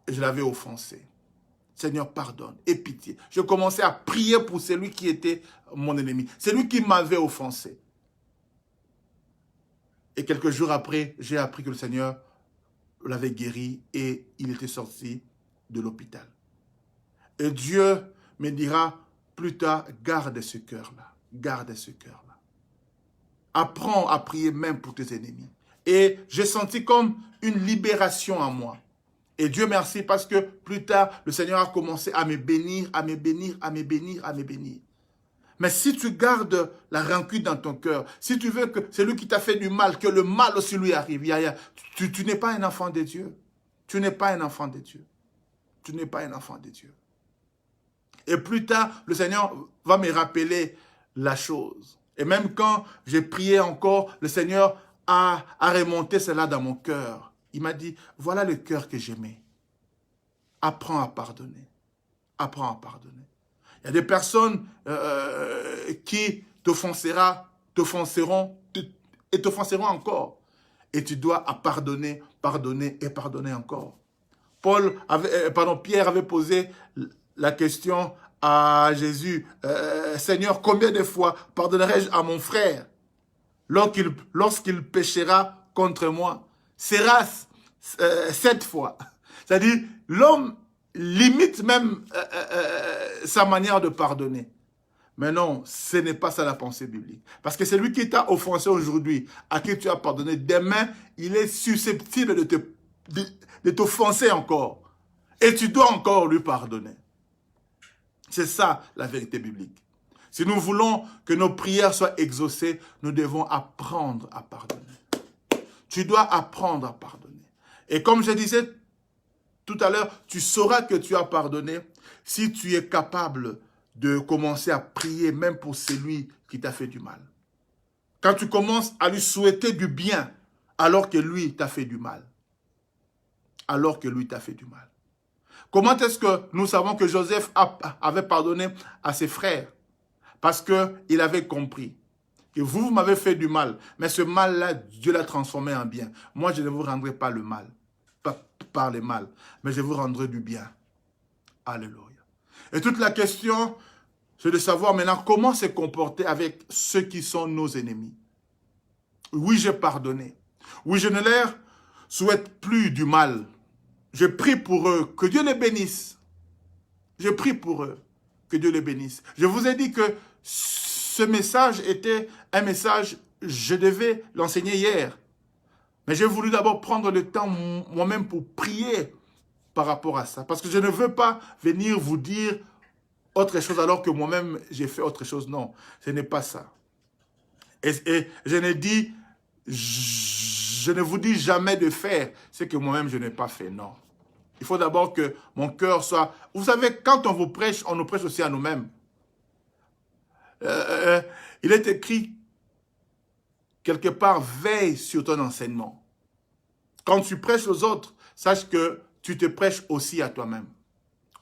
l'avais offensé. Seigneur, pardonne, aie pitié. Je commençais à prier pour celui qui était mon ennemi, celui qui m'avait offensé. Et quelques jours après, j'ai appris que le Seigneur l'avait guéri et il était sorti de l'hôpital. Et Dieu me dira plus tard, garde ce cœur-là, garde ce cœur-là. Apprends à prier même pour tes ennemis. Et j'ai senti comme une libération en moi. Et Dieu merci parce que plus tard, le Seigneur a commencé à me bénir, à me bénir, à me bénir, à me bénir. Mais si tu gardes la rancune dans ton cœur, si tu veux que celui qui t'a fait du mal, que le mal aussi lui arrive, tu n'es pas un enfant de Dieu. Tu n'es pas un enfant de Dieu. Tu n'es pas un enfant de Dieu. Et plus tard, le Seigneur va me rappeler la chose. Et même quand j'ai prié encore, le Seigneur a remonté cela dans mon cœur. Il m'a dit, voilà le cœur que j'aimais. Apprends à pardonner. Apprends à pardonner. Il y a des personnes qui t'offenseront et t'offenseront encore. Et tu dois pardonner, pardonner et pardonner encore. Pierre avait posé la question à Jésus, Seigneur, combien de fois pardonnerai-je à mon frère lorsqu'il péchera contre moi? Sera-ce 7 fois? C'est-à-dire, l'homme limite même sa manière de pardonner. Mais non, ce n'est pas ça la pensée biblique. Parce que celui qui t'a offensé aujourd'hui, à qui tu as pardonné, demain, il est susceptible de t'offenser encore. Et tu dois encore lui pardonner. C'est ça la vérité biblique. Si nous voulons que nos prières soient exaucées, nous devons apprendre à pardonner. Tu dois apprendre à pardonner. Et comme je disais tout à l'heure, tu sauras que tu as pardonné si tu es capable de commencer à prier même pour celui qui t'a fait du mal. Quand tu commences à lui souhaiter du bien alors que lui t'a fait du mal. Alors que lui t'a fait du mal. Comment est-ce que nous savons que Joseph avait pardonné à ses frères? Parce qu'il avait compris que vous m'avez fait du mal, mais ce mal-là, Dieu l'a transformé en bien. Moi, je ne vous rendrai pas le mal, pas par le mal, mais je vous rendrai du bien. Alléluia. Et toute la question, c'est de savoir maintenant comment se comporter avec ceux qui sont nos ennemis. Oui, j'ai pardonné. Oui, je ne leur souhaite plus du mal. Je prie pour eux, que Dieu les bénisse. Je prie pour eux, que Dieu les bénisse. Je vous ai dit que ce message était un message, je devais l'enseigner hier. Mais j'ai voulu d'abord prendre le temps moi-même pour prier par rapport à ça. Parce que je ne veux pas venir vous dire autre chose alors que moi-même j'ai fait autre chose. Non, ce n'est pas ça. Et je ne vous dis jamais de faire ce que moi-même je n'ai pas fait. Non. Il faut d'abord que mon cœur soit... Vous savez, quand on vous prêche, on nous prêche aussi à nous-mêmes. Il est écrit quelque part, veille sur ton enseignement. Quand tu prêches aux autres, sache que tu te prêches aussi à toi-même.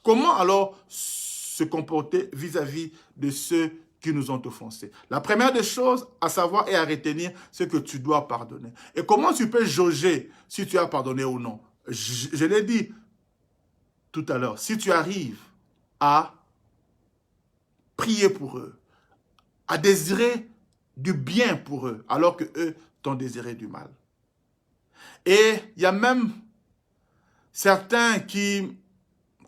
Comment alors se comporter vis-à-vis de ceux qui nous ont offensés? La première des choses à savoir et à retenir, c'est que tu dois pardonner. Et comment tu peux jauger si tu as pardonné ou non? Je l'ai dit tout à l'heure. Si tu arrives à prier pour eux, à désirer du bien pour eux, alors que eux t'ont désiré du mal. Et il y a même certains qui,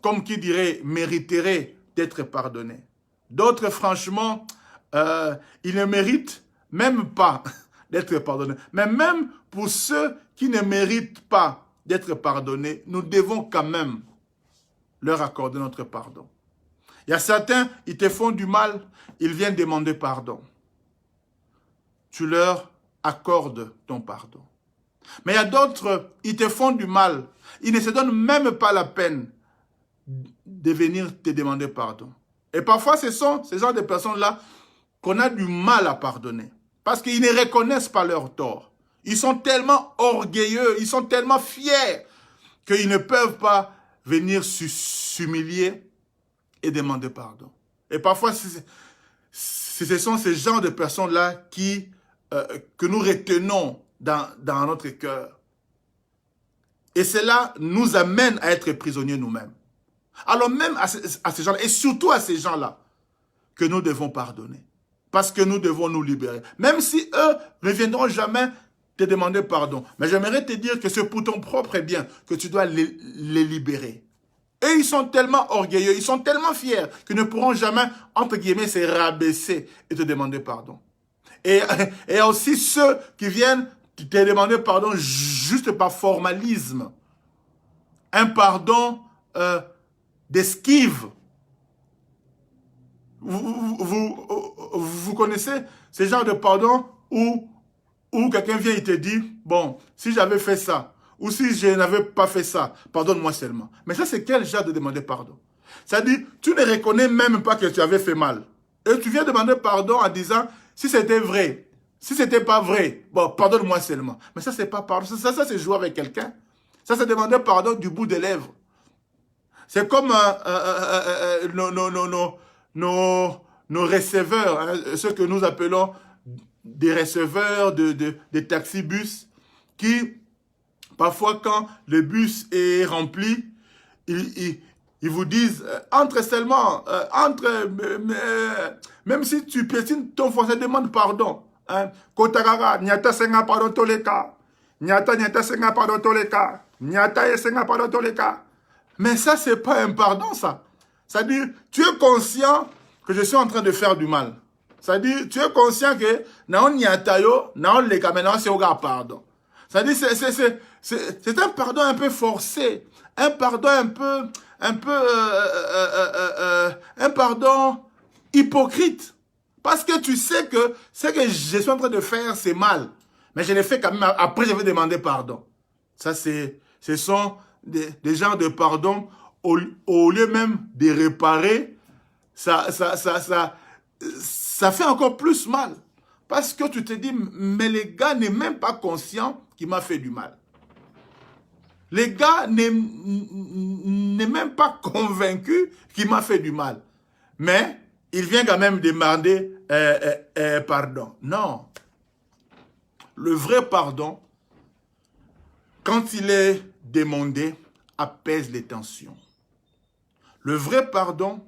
comme qui dirait, mériteraient d'être pardonnés. D'autres, franchement, ils ne méritent même pas d'être pardonnés. Mais même pour ceux qui ne méritent pas d'être pardonnés, nous devons quand même leur accorder notre pardon. Il y a certains, ils te font du mal, ils viennent demander pardon. Tu leur accordes ton pardon. Mais il y a d'autres, ils te font du mal. Ils ne se donnent même pas la peine de venir te demander pardon. Et parfois, ce sont ces genres de personnes-là qu'on a du mal à pardonner. Parce qu'ils ne reconnaissent pas leur tort. Ils sont tellement orgueilleux, ils sont tellement fiers qu'ils ne peuvent pas venir s'humilier et demander pardon. Et parfois, ce sont ces genres de personnes-là que nous retenons dans notre cœur. Et cela nous amène à être prisonniers nous-mêmes. Alors même à ces gens-là, et surtout à ces gens-là, que nous devons pardonner. Parce que nous devons nous libérer. Même si eux ne viendront jamais te demander pardon. Mais j'aimerais te dire que c'est pour ton propre bien que tu dois les libérer. Et ils sont tellement orgueilleux, ils sont tellement fiers qu'ils ne pourront jamais, entre guillemets, se rabaisser et te demander pardon. Et aussi ceux qui viennent te demander pardon juste par formalisme. Un pardon d'esquive. Vous connaissez ce genre de pardon où quelqu'un vient et te dit, bon, si j'avais fait ça, ou si je n'avais pas fait ça, pardonne-moi seulement. Mais ça, c'est quel genre de demander pardon? C'est-à-dire, tu ne reconnais même pas que tu avais fait mal. Et tu viens demander pardon en disant, si c'était vrai, si c'était pas vrai, bon, pardonne-moi seulement. Mais ça, c'est pas pardon. Ça c'est jouer avec quelqu'un. Ça, c'est demander pardon du bout des lèvres. C'est comme nos receveurs, hein, ceux que nous appelons des receveurs de taxi-bus, qui, parfois, quand le bus est rempli, ils vous disent, entre seulement, entre, même si tu piétines ton français, demande pardon. Kotagara, nyata senga pardon toleka. Nyata senga pardon toleka. Nyata senga pardon toleka. Mais ça, c'est pas un pardon, ça. C'est-à-dire, tu es conscient que je suis en train de faire du mal. C'est-à-dire, tu es conscient que naon nyata yo, naon leka, mais naon c'est au gars pardon. C'est-à-dire, c'est un pardon un peu forcé, un pardon un pardon hypocrite. Parce que tu sais que ce que je suis en train de faire, c'est mal. Mais je l'ai fait quand même, après je vais demander pardon. Ça, ce sont des genres de pardon, au lieu même de réparer, ça fait encore plus mal. Parce que tu te dis, mais le gars n'est même pas conscient qu'il m'a fait du mal. Le gars n'est même pas convaincu qu'il m'a fait du mal. Mais il vient quand même demander pardon. Non. Le vrai pardon, quand il est demandé, apaise les tensions. Le vrai pardon,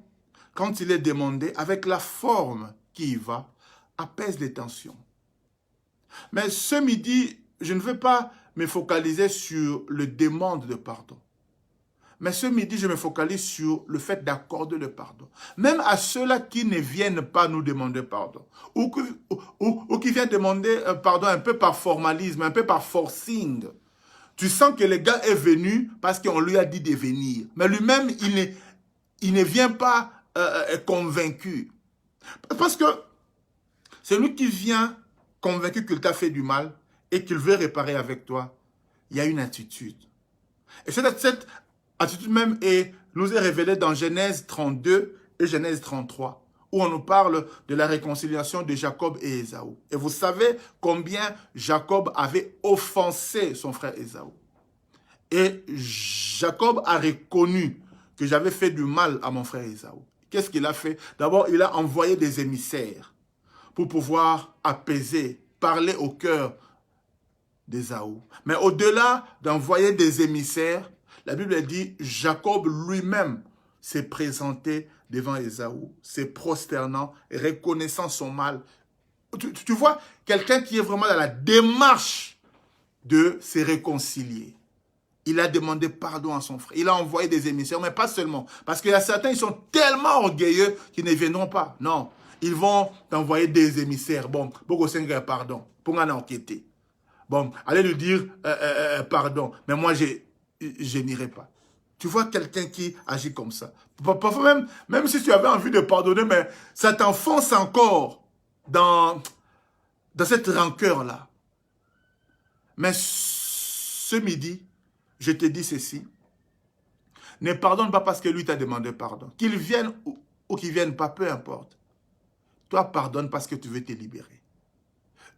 quand il est demandé, avec la forme qui y va, apaise les tensions. Mais ce midi, je ne veux pas me focaliser sur le demande de pardon. Mais ce midi, je me focalise sur le fait d'accorder le pardon. Même à ceux-là qui ne viennent pas nous demander pardon. Ou qui viennent demander pardon un peu par formalisme, un peu par forcing. Tu sens que le gars est venu parce qu'on lui a dit de venir. Mais lui-même, il ne vient pas convaincu. Parce que celui qui vient convaincu qu'il t'a fait du mal et qu'il veut réparer avec toi, il y a une attitude. Et cette attitude même nous est révélée dans Genèse 32 et Genèse 33, où on nous parle de la réconciliation de Jacob et Ésaü. Et vous savez combien Jacob avait offensé son frère Ésaü. Et Jacob a reconnu que j'avais fait du mal à mon frère Ésaü. Qu'est-ce qu'il a fait? D'abord, il a envoyé des émissaires pour pouvoir apaiser, parler au cœur d'Ésaü. Mais au-delà d'envoyer des émissaires, la Bible dit, Jacob lui-même s'est présenté devant Ésaü, s'est prosternant, reconnaissant son mal. Tu vois, quelqu'un qui est vraiment dans la démarche de se réconcilier. Il a demandé pardon à son frère. Il a envoyé des émissaires, mais pas seulement. Parce qu'il y a certains, ils sont tellement orgueilleux qu'ils ne viendront pas. Non, ils vont t'envoyer des émissaires. Bon, pour que pardon, pour en enquêter. Bon, allez lui dire pardon. Mais moi, je n'irai pas. Tu vois quelqu'un qui agit comme ça. Parfois même si tu avais envie de pardonner, mais ça t'enfonce encore dans cette rancœur-là. Mais ce midi, je te dis ceci. Ne pardonne pas parce que lui t'a demandé pardon. Qu'il vienne ou qu'il vienne pas, peu importe. Toi, pardonne parce que tu veux te libérer.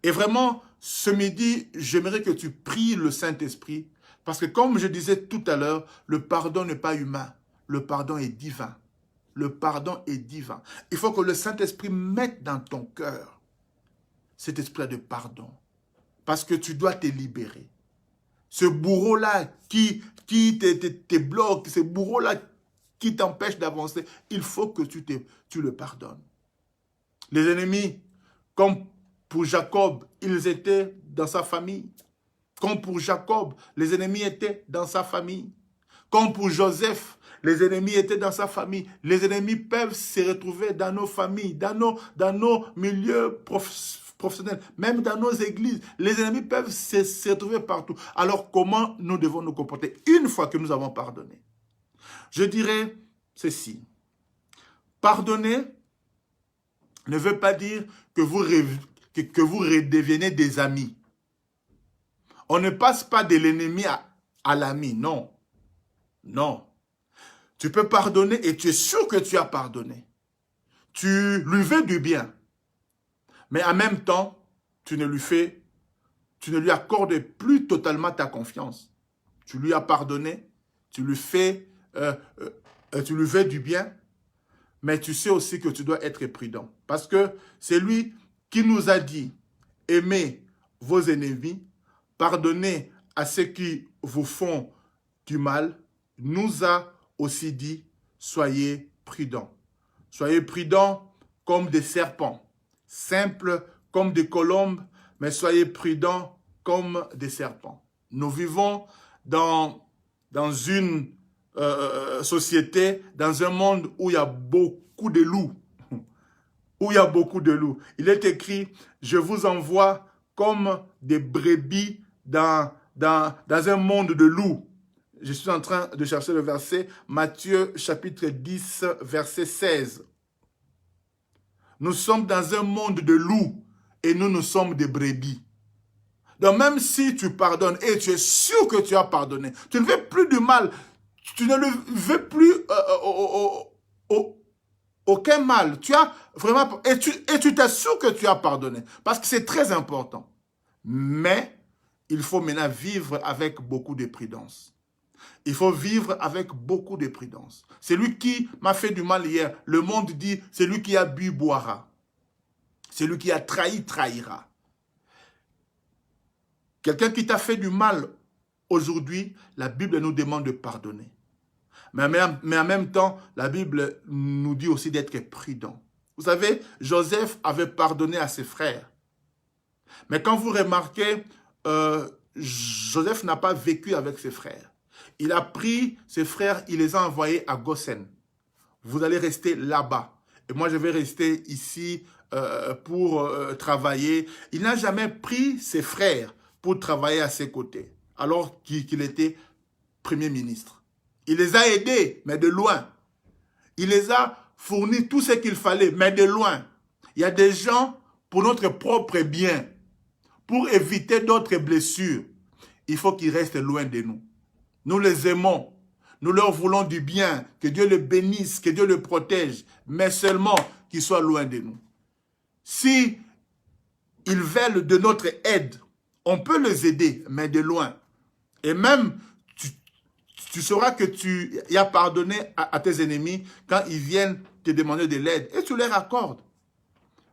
Et vraiment, ce midi, j'aimerais que tu pries le Saint-Esprit. Parce que comme je disais tout à l'heure, le pardon n'est pas humain. Le pardon est divin. Le pardon est divin. Il faut que le Saint-Esprit mette dans ton cœur cet esprit de pardon. Parce que tu dois te libérer. Ce bourreau-là qui te bloque, ce bourreau-là qui t'empêche d'avancer, il faut que tu le pardonnes. Les ennemis, comme pour Jacob, ils étaient dans sa famille. Comme pour Jacob, les ennemis étaient dans sa famille. Comme pour Joseph, les ennemis étaient dans sa famille. Les ennemis peuvent se retrouver dans nos familles, dans nos milieux professionnels, même dans nos églises. Les ennemis peuvent se retrouver partout. Alors comment nous devons nous comporter une fois que nous avons pardonné? Je dirais ceci. Pardonner ne veut pas dire que vous redevenez des amis. On ne passe pas de l'ennemi à l'ami, non. Non. Tu peux pardonner et tu es sûr que tu as pardonné. Tu lui veux du bien. Mais en même temps, tu ne lui accordes plus totalement ta confiance. Tu lui as pardonné, tu lui veux du bien, mais tu sais aussi que tu dois être prudent. Parce que c'est lui qui nous a dit, aimez vos ennemis, pardonnez à ceux qui vous font du mal, nous a aussi dit, soyez prudents. Soyez prudents comme des serpents, simples comme des colombes, mais soyez prudents comme des serpents. Nous vivons dans une société, dans un monde où il y a beaucoup de loups. Où il y a beaucoup de loups. Il est écrit, je vous envoie comme des brebis dans un monde de loups. Je suis en train de chercher le verset, Matthieu chapitre 10, verset 16. Nous sommes dans un monde de loups et nous sommes des brebis. Donc même si tu pardonnes et tu es sûr que tu as pardonné, tu ne veux plus du mal, tu ne le veux plus aucun mal. Tu as vraiment, et tu t'assures que tu as pardonné parce que c'est très important. Mais il faut maintenant vivre avec beaucoup de prudence. Il faut vivre avec beaucoup de prudence. Celui qui m'a fait du mal hier, le monde dit, celui qui a bu boira. Celui qui a trahi trahira. Quelqu'un qui t'a fait du mal aujourd'hui, la Bible nous demande de pardonner. Mais en même temps, la Bible nous dit aussi d'être prudent. Vous savez, Joseph avait pardonné à ses frères. Mais quand vous remarquez, Joseph n'a pas vécu avec ses frères. Il a pris ses frères, il les a envoyés à Goshen. Vous allez rester là-bas. Et moi, je vais rester ici pour travailler. Il n'a jamais pris ses frères pour travailler à ses côtés, alors qu'il était Premier ministre. Il les a aidés, mais de loin. Il les a fourni tout ce qu'il fallait, mais de loin. Il y a des gens, pour notre propre bien, pour éviter d'autres blessures, il faut qu'ils restent loin de nous. Nous les aimons, nous leur voulons du bien, que Dieu les bénisse, que Dieu les protège, mais seulement qu'ils soient loin de nous. Si ils veulent de notre aide, on peut les aider, mais de loin. Et même, tu sauras que tu as pardonné à tes ennemis quand ils viennent te demander de l'aide. Et tu leur accordes,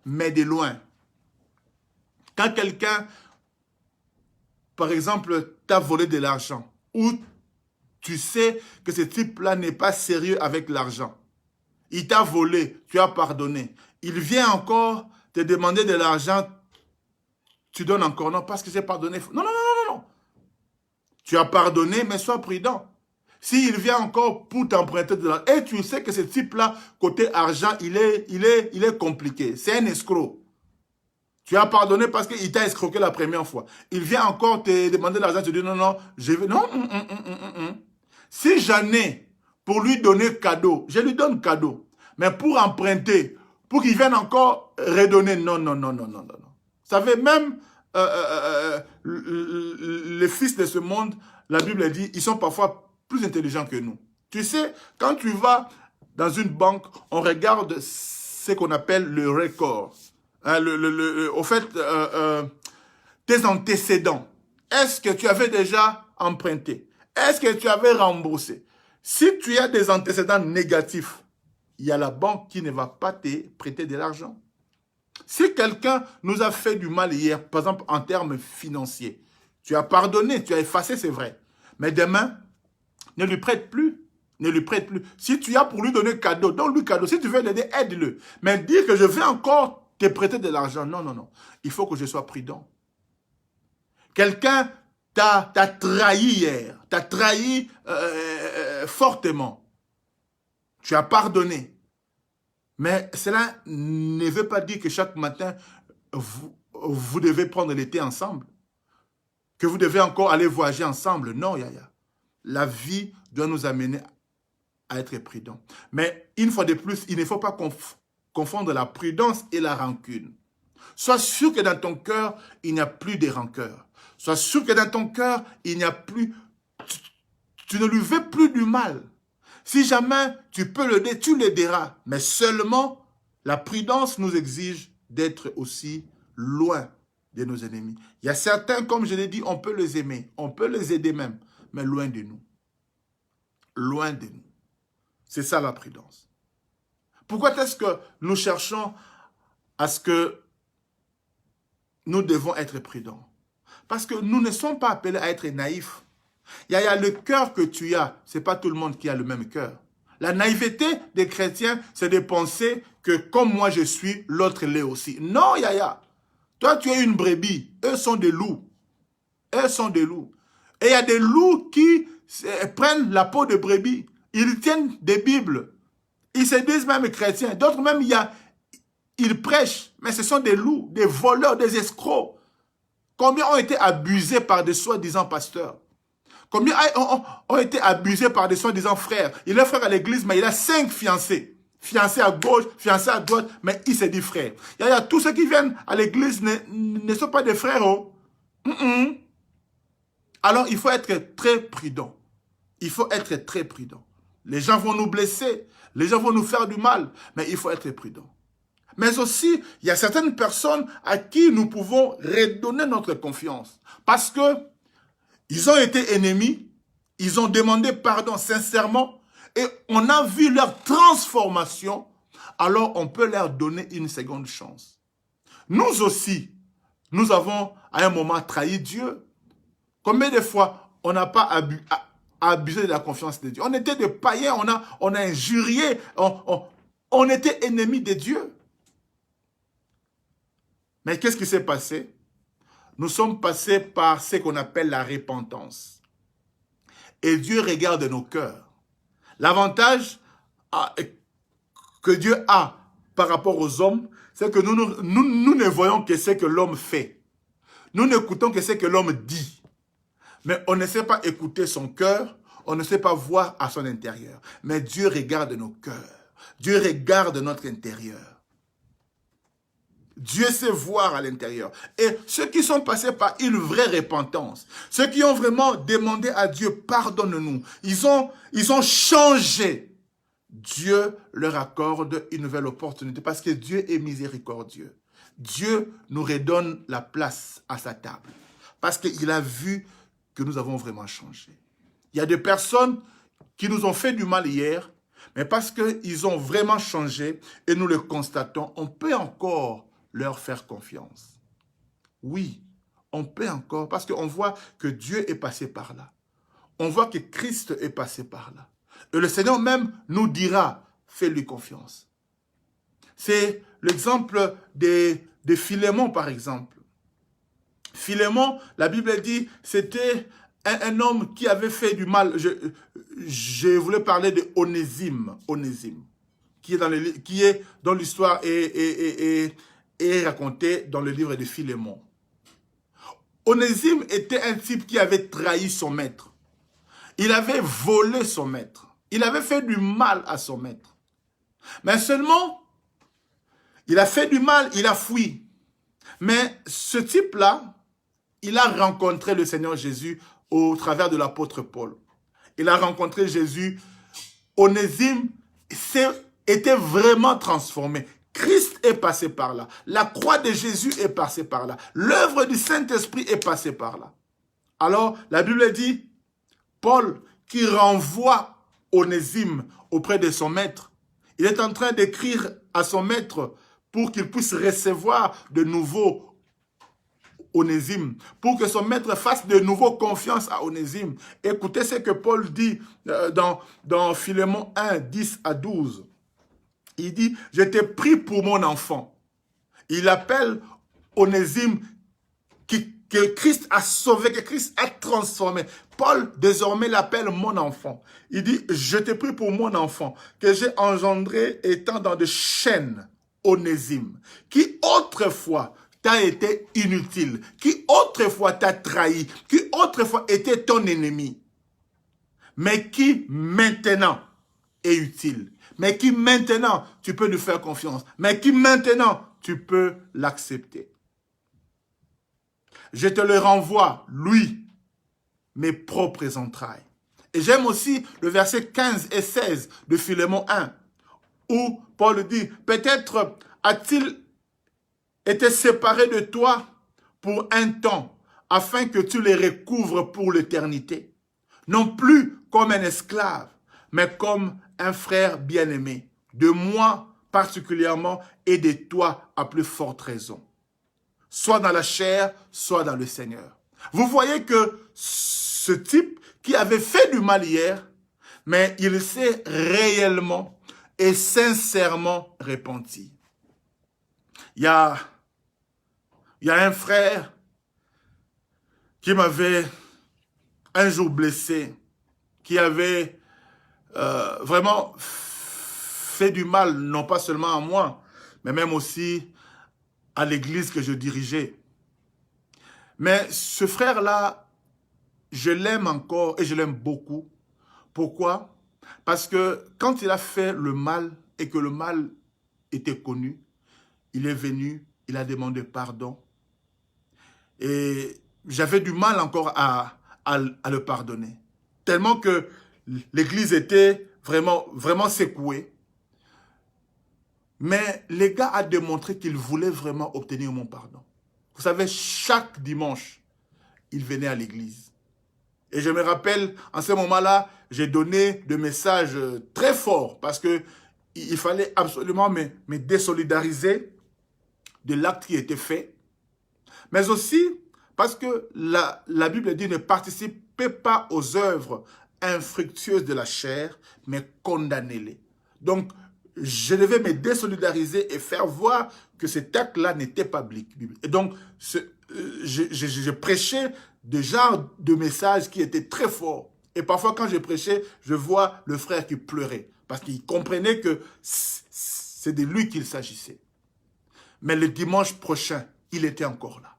mais de loin. Quand quelqu'un, par exemple, t'a volé de l'argent, ou tu sais que ce type-là n'est pas sérieux avec l'argent, il t'a volé, tu as pardonné, il vient encore te demander de l'argent, tu donnes encore, non, parce que j'ai pardonné. Non, non, non, non, non. Tu as pardonné, mais sois prudent. S'il vient encore pour t'emprunter de l'argent, et tu sais que ce type-là, côté argent, il est compliqué. C'est un escroc. Tu as pardonné parce qu'il t'a escroqué la première fois. Il vient encore te demander de l'argent, tu dis non, non, je vais... Non, Si j'en ai pour lui donner cadeau, je lui donne cadeau. Mais pour emprunter, pour qu'il vienne encore redonner, non, non, non, non, non, non. Vous savez, même les fils de ce monde, la Bible dit, ils sont parfois plus intelligents que nous. Tu sais, quand tu vas dans une banque, on regarde ce qu'on appelle le record. Hein, au fait, tes antécédents. Est-ce que tu avais déjà emprunté? Est-ce que tu avais remboursé? Si tu as des antécédents négatifs, il y a la banque qui ne va pas te prêter de l'argent. Si quelqu'un nous a fait du mal hier, par exemple en termes financiers, tu as pardonné, tu as effacé, c'est vrai. Mais demain, ne lui prête plus. Ne lui prête plus. Si tu as pour lui donner cadeau, donne-lui cadeau. Si tu veux l'aider, aide-le. Mais dire que je vais encore te prêter de l'argent. Non, non, non. Il faut que je sois prudent. Quelqu'un t'a trahi hier, t'a trahi fortement. Tu as pardonné. Mais cela ne veut pas dire que chaque matin, vous devez prendre le thé ensemble. Que vous devez encore aller voyager ensemble. Non, Yaya. La vie doit nous amener à être prudents. Mais une fois de plus, il ne faut pas confondre la prudence et la rancune. Sois sûr que dans ton cœur, il n'y a plus de rancœur. Sois sûr que dans ton cœur, il n'y a plus... Tu ne lui veux plus du mal. Si jamais tu peux l'aider, tu l'aideras. Mais seulement, la prudence nous exige d'être aussi loin de nos ennemis. Il y a certains, comme je l'ai dit, on peut les aimer. On peut les aider même. Mais loin de nous. Loin de nous. C'est ça la prudence. Pourquoi est-ce que nous cherchons à ce que nous devons être prudents? Parce que nous ne sommes pas appelés à être naïfs. Il y a le cœur que tu as. Ce n'est pas tout le monde qui a le même cœur. La naïveté des chrétiens, c'est de penser que comme moi je suis, l'autre l'est aussi. Non, Yaya. Toi, tu es une brebis. Eux sont des loups. Eux sont des loups. Et il y a des loups qui prennent la peau de brebis. Ils tiennent des Bibles. Ils se disent même chrétiens. D'autres même, ils prêchent. Mais ce sont des loups, des voleurs, des escrocs. Combien ont été abusés par des soi-disant pasteurs? Combien ont été abusés par des soi-disant frères? Il est frère à l'église, mais il a 5 fiancés. Fiancés à gauche, fiancés à droite, mais il se dit frère. Il y a tous ceux qui viennent à l'église ne sont pas des frères. Oh. Alors, il faut être très prudent. Il faut être très prudent. Les gens vont nous blesser. Les gens vont nous faire du mal. Mais il faut être prudent. Mais aussi, il y a certaines personnes à qui nous pouvons redonner notre confiance. Parce que ils ont été ennemis. Ils ont demandé pardon sincèrement. Et on a vu leur transformation. Alors, on peut leur donner une seconde chance. Nous aussi, nous avons à un moment trahi Dieu. Combien de fois on n'a pas abusé de la confiance de Dieu? On était des païens, on a injurié, on était ennemis de Dieu. Mais qu'est-ce qui s'est passé? Nous sommes passés par ce qu'on appelle la repentance. Et Dieu regarde nos cœurs. L'avantage que Dieu a par rapport aux hommes, c'est que nous ne voyons que ce que l'homme fait. Nous n'écoutons que ce que l'homme dit. Mais on ne sait pas écouter son cœur, on ne sait pas voir à son intérieur. Mais Dieu regarde nos cœurs. Dieu regarde notre intérieur. Dieu sait voir à l'intérieur. Et ceux qui sont passés par une vraie repentance, ceux qui ont vraiment demandé à Dieu, pardonne-nous, ils ont changé. Dieu leur accorde une nouvelle opportunité parce que Dieu est miséricordieux. Dieu nous redonne la place à sa table parce qu'il a vu que nous avons vraiment changé. Il y a des personnes qui nous ont fait du mal hier, mais parce qu'ils ont vraiment changé et nous le constatons, on peut encore leur faire confiance. Oui, on peut encore, parce qu'on voit que Dieu est passé par là. On voit que Christ est passé par là. Et le Seigneur même nous dira, fais-lui confiance. C'est l'exemple de Philémon, par exemple. Philémon, la Bible dit, c'était un homme qui avait fait du mal. Je voulais parler de Onésime. Onésime, qui est dans l'histoire et raconté dans le livre de Philémon. Onésime était un type qui avait trahi son maître. Il avait volé son maître. Il avait fait du mal à son maître. Mais seulement, il a fait du mal, il a fui. Mais ce type-là, il a rencontré le Seigneur Jésus au travers de l'apôtre Paul. Il a rencontré Jésus. Onésime était vraiment transformé. Christ est passé par là. La croix de Jésus est passée par là. L'œuvre du Saint-Esprit est passée par là. Alors, la Bible dit, Paul, qui renvoie Onésime auprès de son maître, il est en train d'écrire à son maître pour qu'il puisse recevoir de nouveau Onésime, pour que son maître fasse de nouveau confiance à Onésime. Écoutez ce que Paul dit dans Philémon 1, 10 à 12. Il dit, je t'ai pris pour mon enfant. Il appelle Onésime que Christ a sauvé, que Christ a transformé. Paul, désormais, l'appelle mon enfant. Il dit, je t'ai pris pour mon enfant, que j'ai engendré étant dans de chaînes, Onésime, qui autrefois t'a été inutile, qui autrefois t'a trahi, qui autrefois était ton ennemi, mais qui maintenant est utile, mais qui maintenant tu peux lui faire confiance, mais qui maintenant tu peux l'accepter. Je te le renvoie, lui, mes propres entrailles. Et j'aime aussi le verset 15 et 16 de Philémon 1, où Paul dit, peut-être a-t-il été séparé de toi pour un temps, afin que tu les recouvres pour l'éternité. Non plus comme un esclave, mais comme un frère bien-aimé, de moi particulièrement et de toi à plus forte raison. Soit dans la chair, soit dans le Seigneur. Vous voyez que ce type qui avait fait du mal hier, mais il s'est réellement et sincèrement repenti. Il y a un frère qui m'avait un jour blessé, qui avait vraiment fait du mal, non pas seulement à moi, mais même aussi à l'église que je dirigeais. Mais ce frère-là, je l'aime encore et je l'aime beaucoup. Pourquoi? Parce que quand il a fait le mal et que le mal était connu, il est venu, il a demandé pardon. Et j'avais du mal encore à le pardonner. Tellement que l'église était vraiment secouée. Mais le gars a démontré qu'il voulait vraiment obtenir mon pardon. Vous savez, chaque dimanche, il venait à l'église. Et je me rappelle, en ce moment-là, j'ai donné des messages très forts parce que il fallait absolument me désolidariser de l'acte qui était fait. Mais aussi parce que la Bible dit ne participez pas aux œuvres infructueuses de la chair, mais condamnez-les. Donc, je devais me désolidariser et faire voir que cet acte-là n'était pas biblique. Et donc, je prêchais des genres de messages qui étaient très forts. Et parfois, quand je prêchais, je vois le frère qui pleurait parce qu'il comprenait que c'est de lui qu'il s'agissait. Mais le dimanche prochain, il était encore là.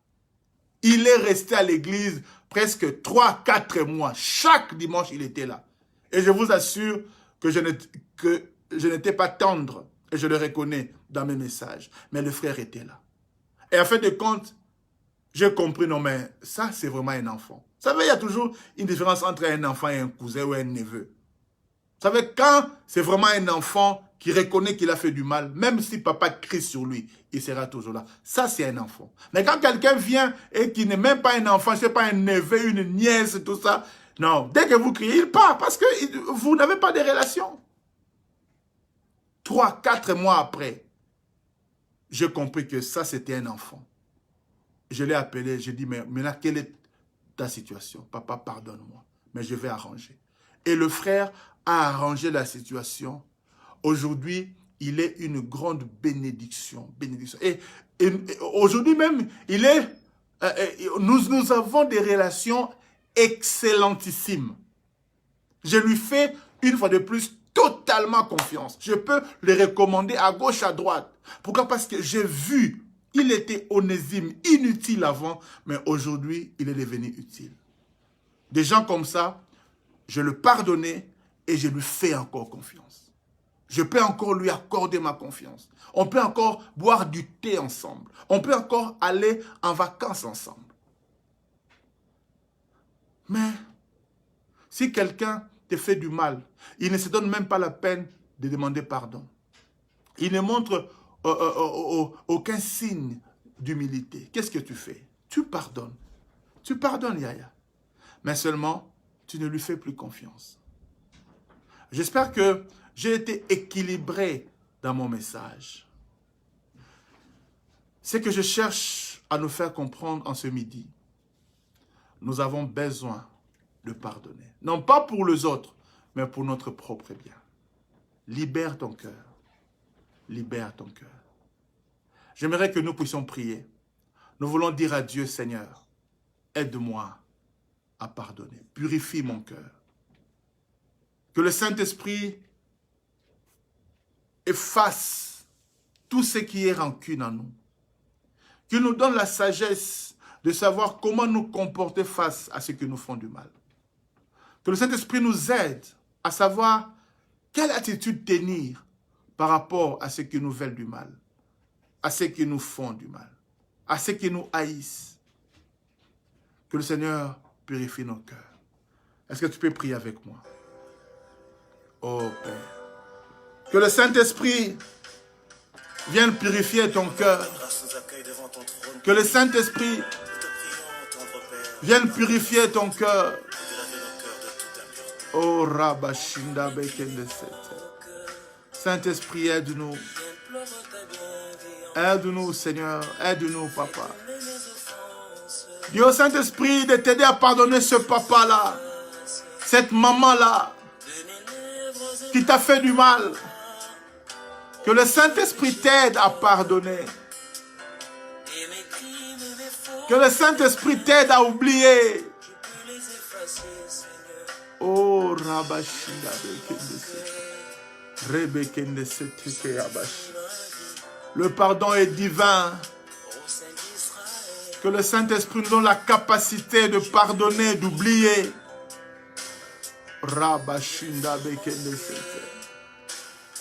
Il est resté à l'église presque 3-4 mois. Chaque dimanche, il était là. Et je vous assure que je n'étais pas tendre, et je le reconnais dans mes messages. Mais le frère était là. Et en fin de compte, j'ai compris, non mais ça c'est vraiment un enfant. Vous savez, il y a toujours une différence entre un enfant et un cousin ou un neveu. Vous savez, quand c'est vraiment un enfant qui reconnaît qu'il a fait du mal, même si papa crie sur lui, il sera toujours là. Ça, c'est un enfant. Mais quand quelqu'un vient et qui n'est même pas un enfant, je ne sais pas, un neveu, une nièce, tout ça, non, dès que vous criez, il part parce que vous n'avez pas de relation. 3-4 mois après, j'ai compris que ça, c'était un enfant. Je l'ai appelé, j'ai dit, mais maintenant, quelle est ta situation? Papa, pardonne-moi, mais je vais arranger. Et le frère a arrangé la situation. Aujourd'hui, il est une grande bénédiction. Et aujourd'hui même, nous avons des relations excellentissimes. Je lui fais, une fois de plus, totalement confiance. Je peux le recommander à gauche, à droite. Pourquoi? Parce que j'ai vu, il était Onésime, inutile avant, mais aujourd'hui, il est devenu utile. Des gens comme ça, je le pardonnais et je lui fais encore confiance. Je peux encore lui accorder ma confiance. On peut encore boire du thé ensemble. On peut encore aller en vacances ensemble. Mais si quelqu'un te fait du mal, il ne se donne même pas la peine de demander pardon. Il ne montre aucun signe d'humilité. Qu'est-ce que tu fais? Tu pardonnes. Tu pardonnes, Yaya. Mais seulement, tu ne lui fais plus confiance. J'espère que j'ai été équilibré dans mon message. Ce que je cherche à nous faire comprendre en ce midi, nous avons besoin de pardonner. Non pas pour les autres, mais pour notre propre bien. Libère ton cœur. Libère ton cœur. J'aimerais que nous puissions prier. Nous voulons dire à Dieu, Seigneur, aide-moi à pardonner. Purifie mon cœur. Que le Saint-Esprit efface tout ce qui est rancune en nous. Qu'il nous donne la sagesse de savoir comment nous comporter face à ceux qui nous font du mal. Que le Saint-Esprit nous aide à savoir quelle attitude tenir par rapport à ceux qui nous veulent du mal, à ceux qui nous font du mal, à ceux qui nous haïssent. Que le Seigneur purifie nos cœurs. Est-ce que tu peux prier avec moi? Oh Père, que le Saint-Esprit vienne purifier ton cœur. Que le Saint-Esprit vienne purifier ton cœur. Oh Rabashinda Bekende Sete. Saint-Esprit, aide-nous. Aide-nous, Seigneur. Aide-nous, Papa. Dis au Saint-Esprit de t'aider à pardonner ce papa-là, cette maman-là, qui t'a fait du mal. Que le Saint-Esprit t'aide à pardonner. Que le Saint-Esprit t'aide à oublier. Oh, Rabashinda Bekende Sete. Le pardon est divin. Que le Saint-Esprit nous donne la capacité de pardonner, d'oublier. Rabashinda Bekende Sete.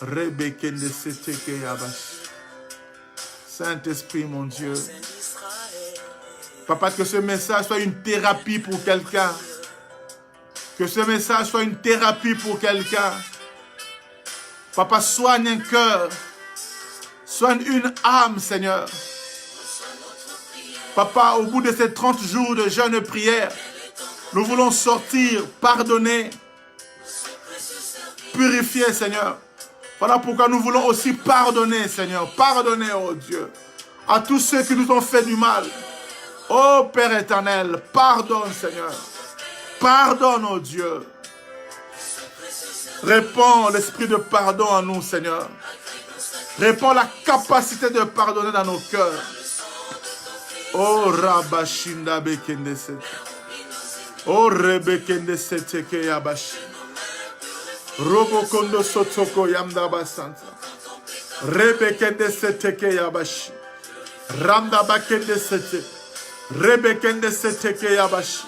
Rebekende Sete Keyabashi. Saint-Esprit, mon Dieu. Papa, que ce message soit une thérapie pour quelqu'un. Que ce message soit une thérapie pour quelqu'un. Papa, soigne un cœur. Soigne une âme, Seigneur. Papa, au bout de ces 30 jours de jeûne et prière, nous voulons sortir, pardonner, purifier, Seigneur. Voilà pourquoi nous voulons aussi pardonner, Seigneur. Pardonner, oh Dieu, à tous ceux qui nous ont fait du mal. Oh Père éternel, pardonne, Seigneur. Pardonne, oh Dieu. Répands l'esprit de pardon en nous, Seigneur. Répands la capacité de pardonner dans nos cœurs. Oh Rabashinda Bekende Sete. Oh Rebekende Sete Keyabashi. Robokondo Sotoko Yamda Basanta. Rebekende Sete Keyabashi. Ramda Bakende Sete. Rebekende Sete Keyabashi.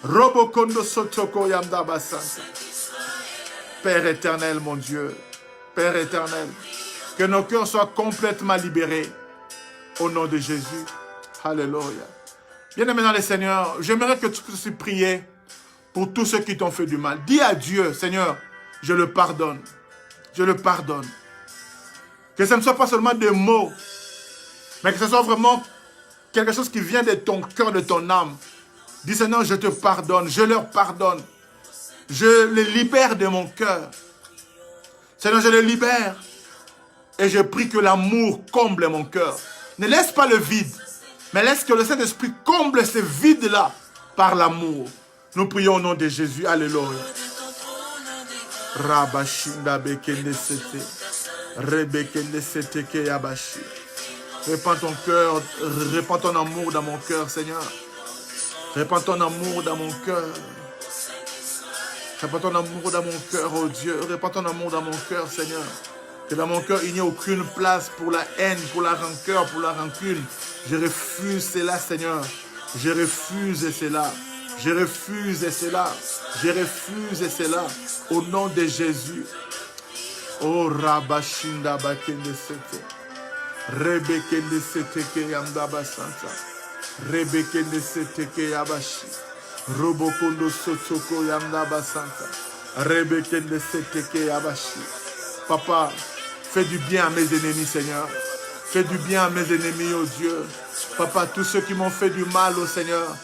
Robokondo Sotoko Yamda Basanta. Père éternel, mon Dieu. Père éternel. Que nos cœurs soient complètement libérés. Au nom de Jésus. Alléluia. Bien-aimés dans le Seigneur, j'aimerais que tu puisses prier pour tous ceux qui t'ont fait du mal. Dis à Dieu, Seigneur, je le pardonne. Je le pardonne. Que ce ne soit pas seulement des mots, mais que ce soit vraiment quelque chose qui vient de ton cœur, de ton âme. Dis, Seigneur, je te pardonne, je leur pardonne. Je les libère de mon cœur. Seigneur, je les libère. Et je prie que l'amour comble mon cœur. Ne laisse pas le vide, mais laisse que le Saint-Esprit comble ce vide-là par l'amour. Nous prions au nom de Jésus. Alléluia. Rabashinda Bekende Sete. Rebekende Sete Keyabashi. Répands ton cœur, répands ton amour dans mon cœur, Seigneur. Répands ton amour dans mon cœur. Répands ton amour dans mon cœur, oh Dieu. Répands ton amour dans mon cœur, Seigneur. Que dans mon cœur, il n'y ait aucune place pour la haine, pour la rancœur, pour la rancune. Je refuse cela, Seigneur. Je refuse cela. Je refuse cela. Je refuse cela. Au nom de Jésus. Oh, Rabashinda Bakende Sete. Rebekende Sete Keyamda Basanta. Rebekende Sete Keyabashi. Robokondo Sotoko Yamda Basanta. Rebekende Sete Keyabashi. Papa, fais du bien à mes ennemis, Seigneur. Fais du bien à mes ennemis, oh Dieu. Papa, tous ceux qui m'ont fait du mal, oh Seigneur,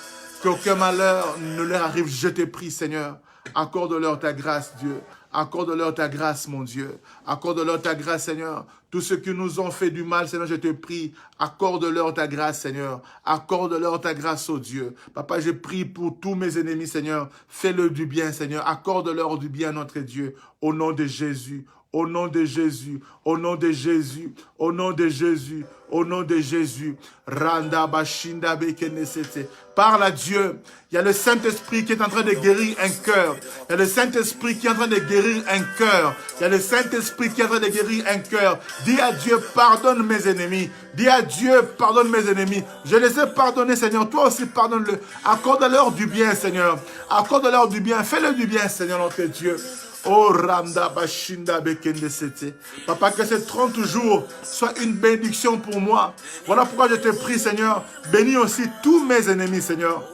qu'aucun malheur ne leur arrive, je te prie, Seigneur. Accorde-leur ta grâce, Dieu. Accorde-leur ta grâce, mon Dieu. Accorde-leur ta grâce, Seigneur. Tous ceux qui nous ont fait du mal, Seigneur, je te prie, accorde-leur ta grâce, Seigneur. Accorde-leur ta grâce, oh Dieu. Papa, je prie pour tous mes ennemis, Seigneur. Fais-le du bien, Seigneur. Accorde-leur du bien, notre Dieu. Au nom de Jésus. Au nom de Jésus, au nom de Jésus, au nom de Jésus, au nom de Jésus. Randa bashinda bekenesete. Parle à Dieu. Il y a le Saint-Esprit qui est en train de guérir un cœur. Il y a le Saint-Esprit qui est en train de guérir un cœur. Il y a le Saint-Esprit qui est en train de guérir un cœur. Dis à Dieu, pardonne mes ennemis. Dis à Dieu, pardonne mes ennemis. Je les ai pardonnés, Seigneur. Toi aussi, pardonne-le. Accorde-leur du bien, Seigneur. Accorde-leur du bien. Fais-le du bien, Seigneur, notre Dieu. Oh Ramda Bashinda Bekende Sete. Papa, que ces 30 jours soient une bénédiction pour moi. Voilà pourquoi je te prie, Seigneur. Bénis aussi tous mes ennemis, Seigneur.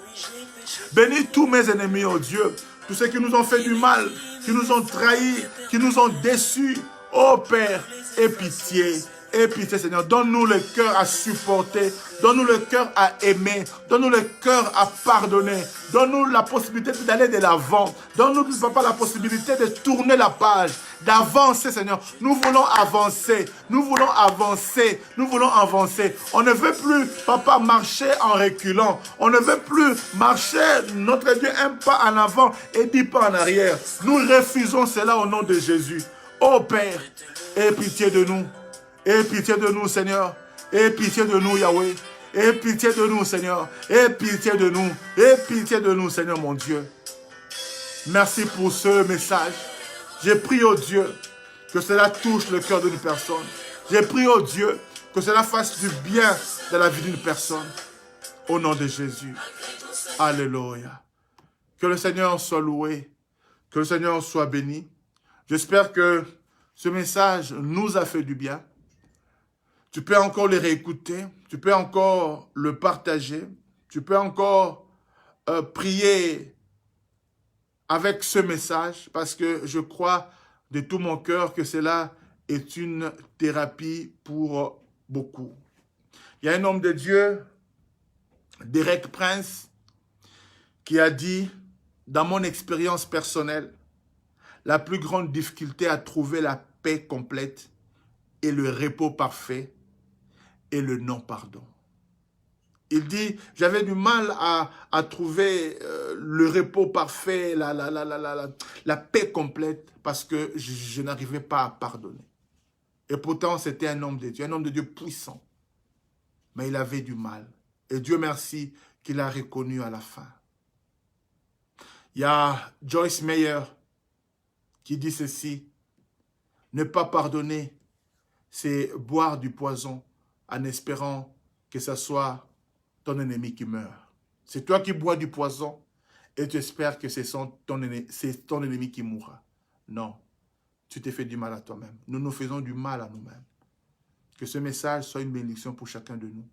Bénis tous mes ennemis, oh Dieu. Tous ceux qui nous ont fait du mal, qui nous ont trahis, qui nous ont déçus. Oh Père, aie pitié. Aie pitié, Seigneur. Donne-nous le cœur à supporter. Donne-nous le cœur à aimer. Donne-nous le cœur à pardonner. Donne-nous la possibilité d'aller de l'avant. Donne-nous, Papa, la possibilité de tourner la page, d'avancer, Seigneur. Nous voulons avancer. Nous voulons avancer. Nous voulons avancer. On ne veut plus, Papa, marcher en reculant. On ne veut plus marcher, notre Dieu, un pas en avant et 10 pas en arrière. Nous refusons cela au nom de Jésus. Oh Père, aie pitié de nous. Aie pitié de nous, Seigneur. Aie pitié de nous, Yahweh. Aie pitié de nous, Seigneur. Aie pitié de nous. Aie pitié de nous, Seigneur, mon Dieu. Merci pour ce message. J'ai prié au Dieu que cela touche le cœur d'une personne. J'ai prié au Dieu que cela fasse du bien dans la vie d'une personne. Au nom de Jésus. Alléluia. Que le Seigneur soit loué. Que le Seigneur soit béni. J'espère que ce message nous a fait du bien. Tu peux encore le réécouter, tu peux encore le partager, tu peux encore prier avec ce message parce que je crois de tout mon cœur que cela est une thérapie pour beaucoup. Il y a un homme de Dieu, Derek Prince, qui a dit, dans mon expérience personnelle, la plus grande difficulté à trouver la paix complète et le repos parfait et le non-pardon. Il dit, j'avais du mal à trouver le repos parfait, la paix complète, parce que je n'arrivais pas à pardonner. Et pourtant, c'était un homme de Dieu puissant. Mais il avait du mal. Et Dieu merci qu'il a reconnu à la fin. Il y a Joyce Meyer qui dit ceci, ne pas pardonner, c'est boire du poison en espérant que ce soit ton ennemi qui meurt. C'est toi qui bois du poison et tu espères que c'est ton ennemi qui mourra. Non, tu t'es fait du mal à toi-même. Nous nous faisons du mal à nous-mêmes. Que ce message soit une bénédiction pour chacun de nous.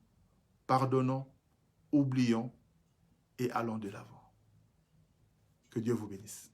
Pardonnons, oublions et allons de l'avant. Que Dieu vous bénisse.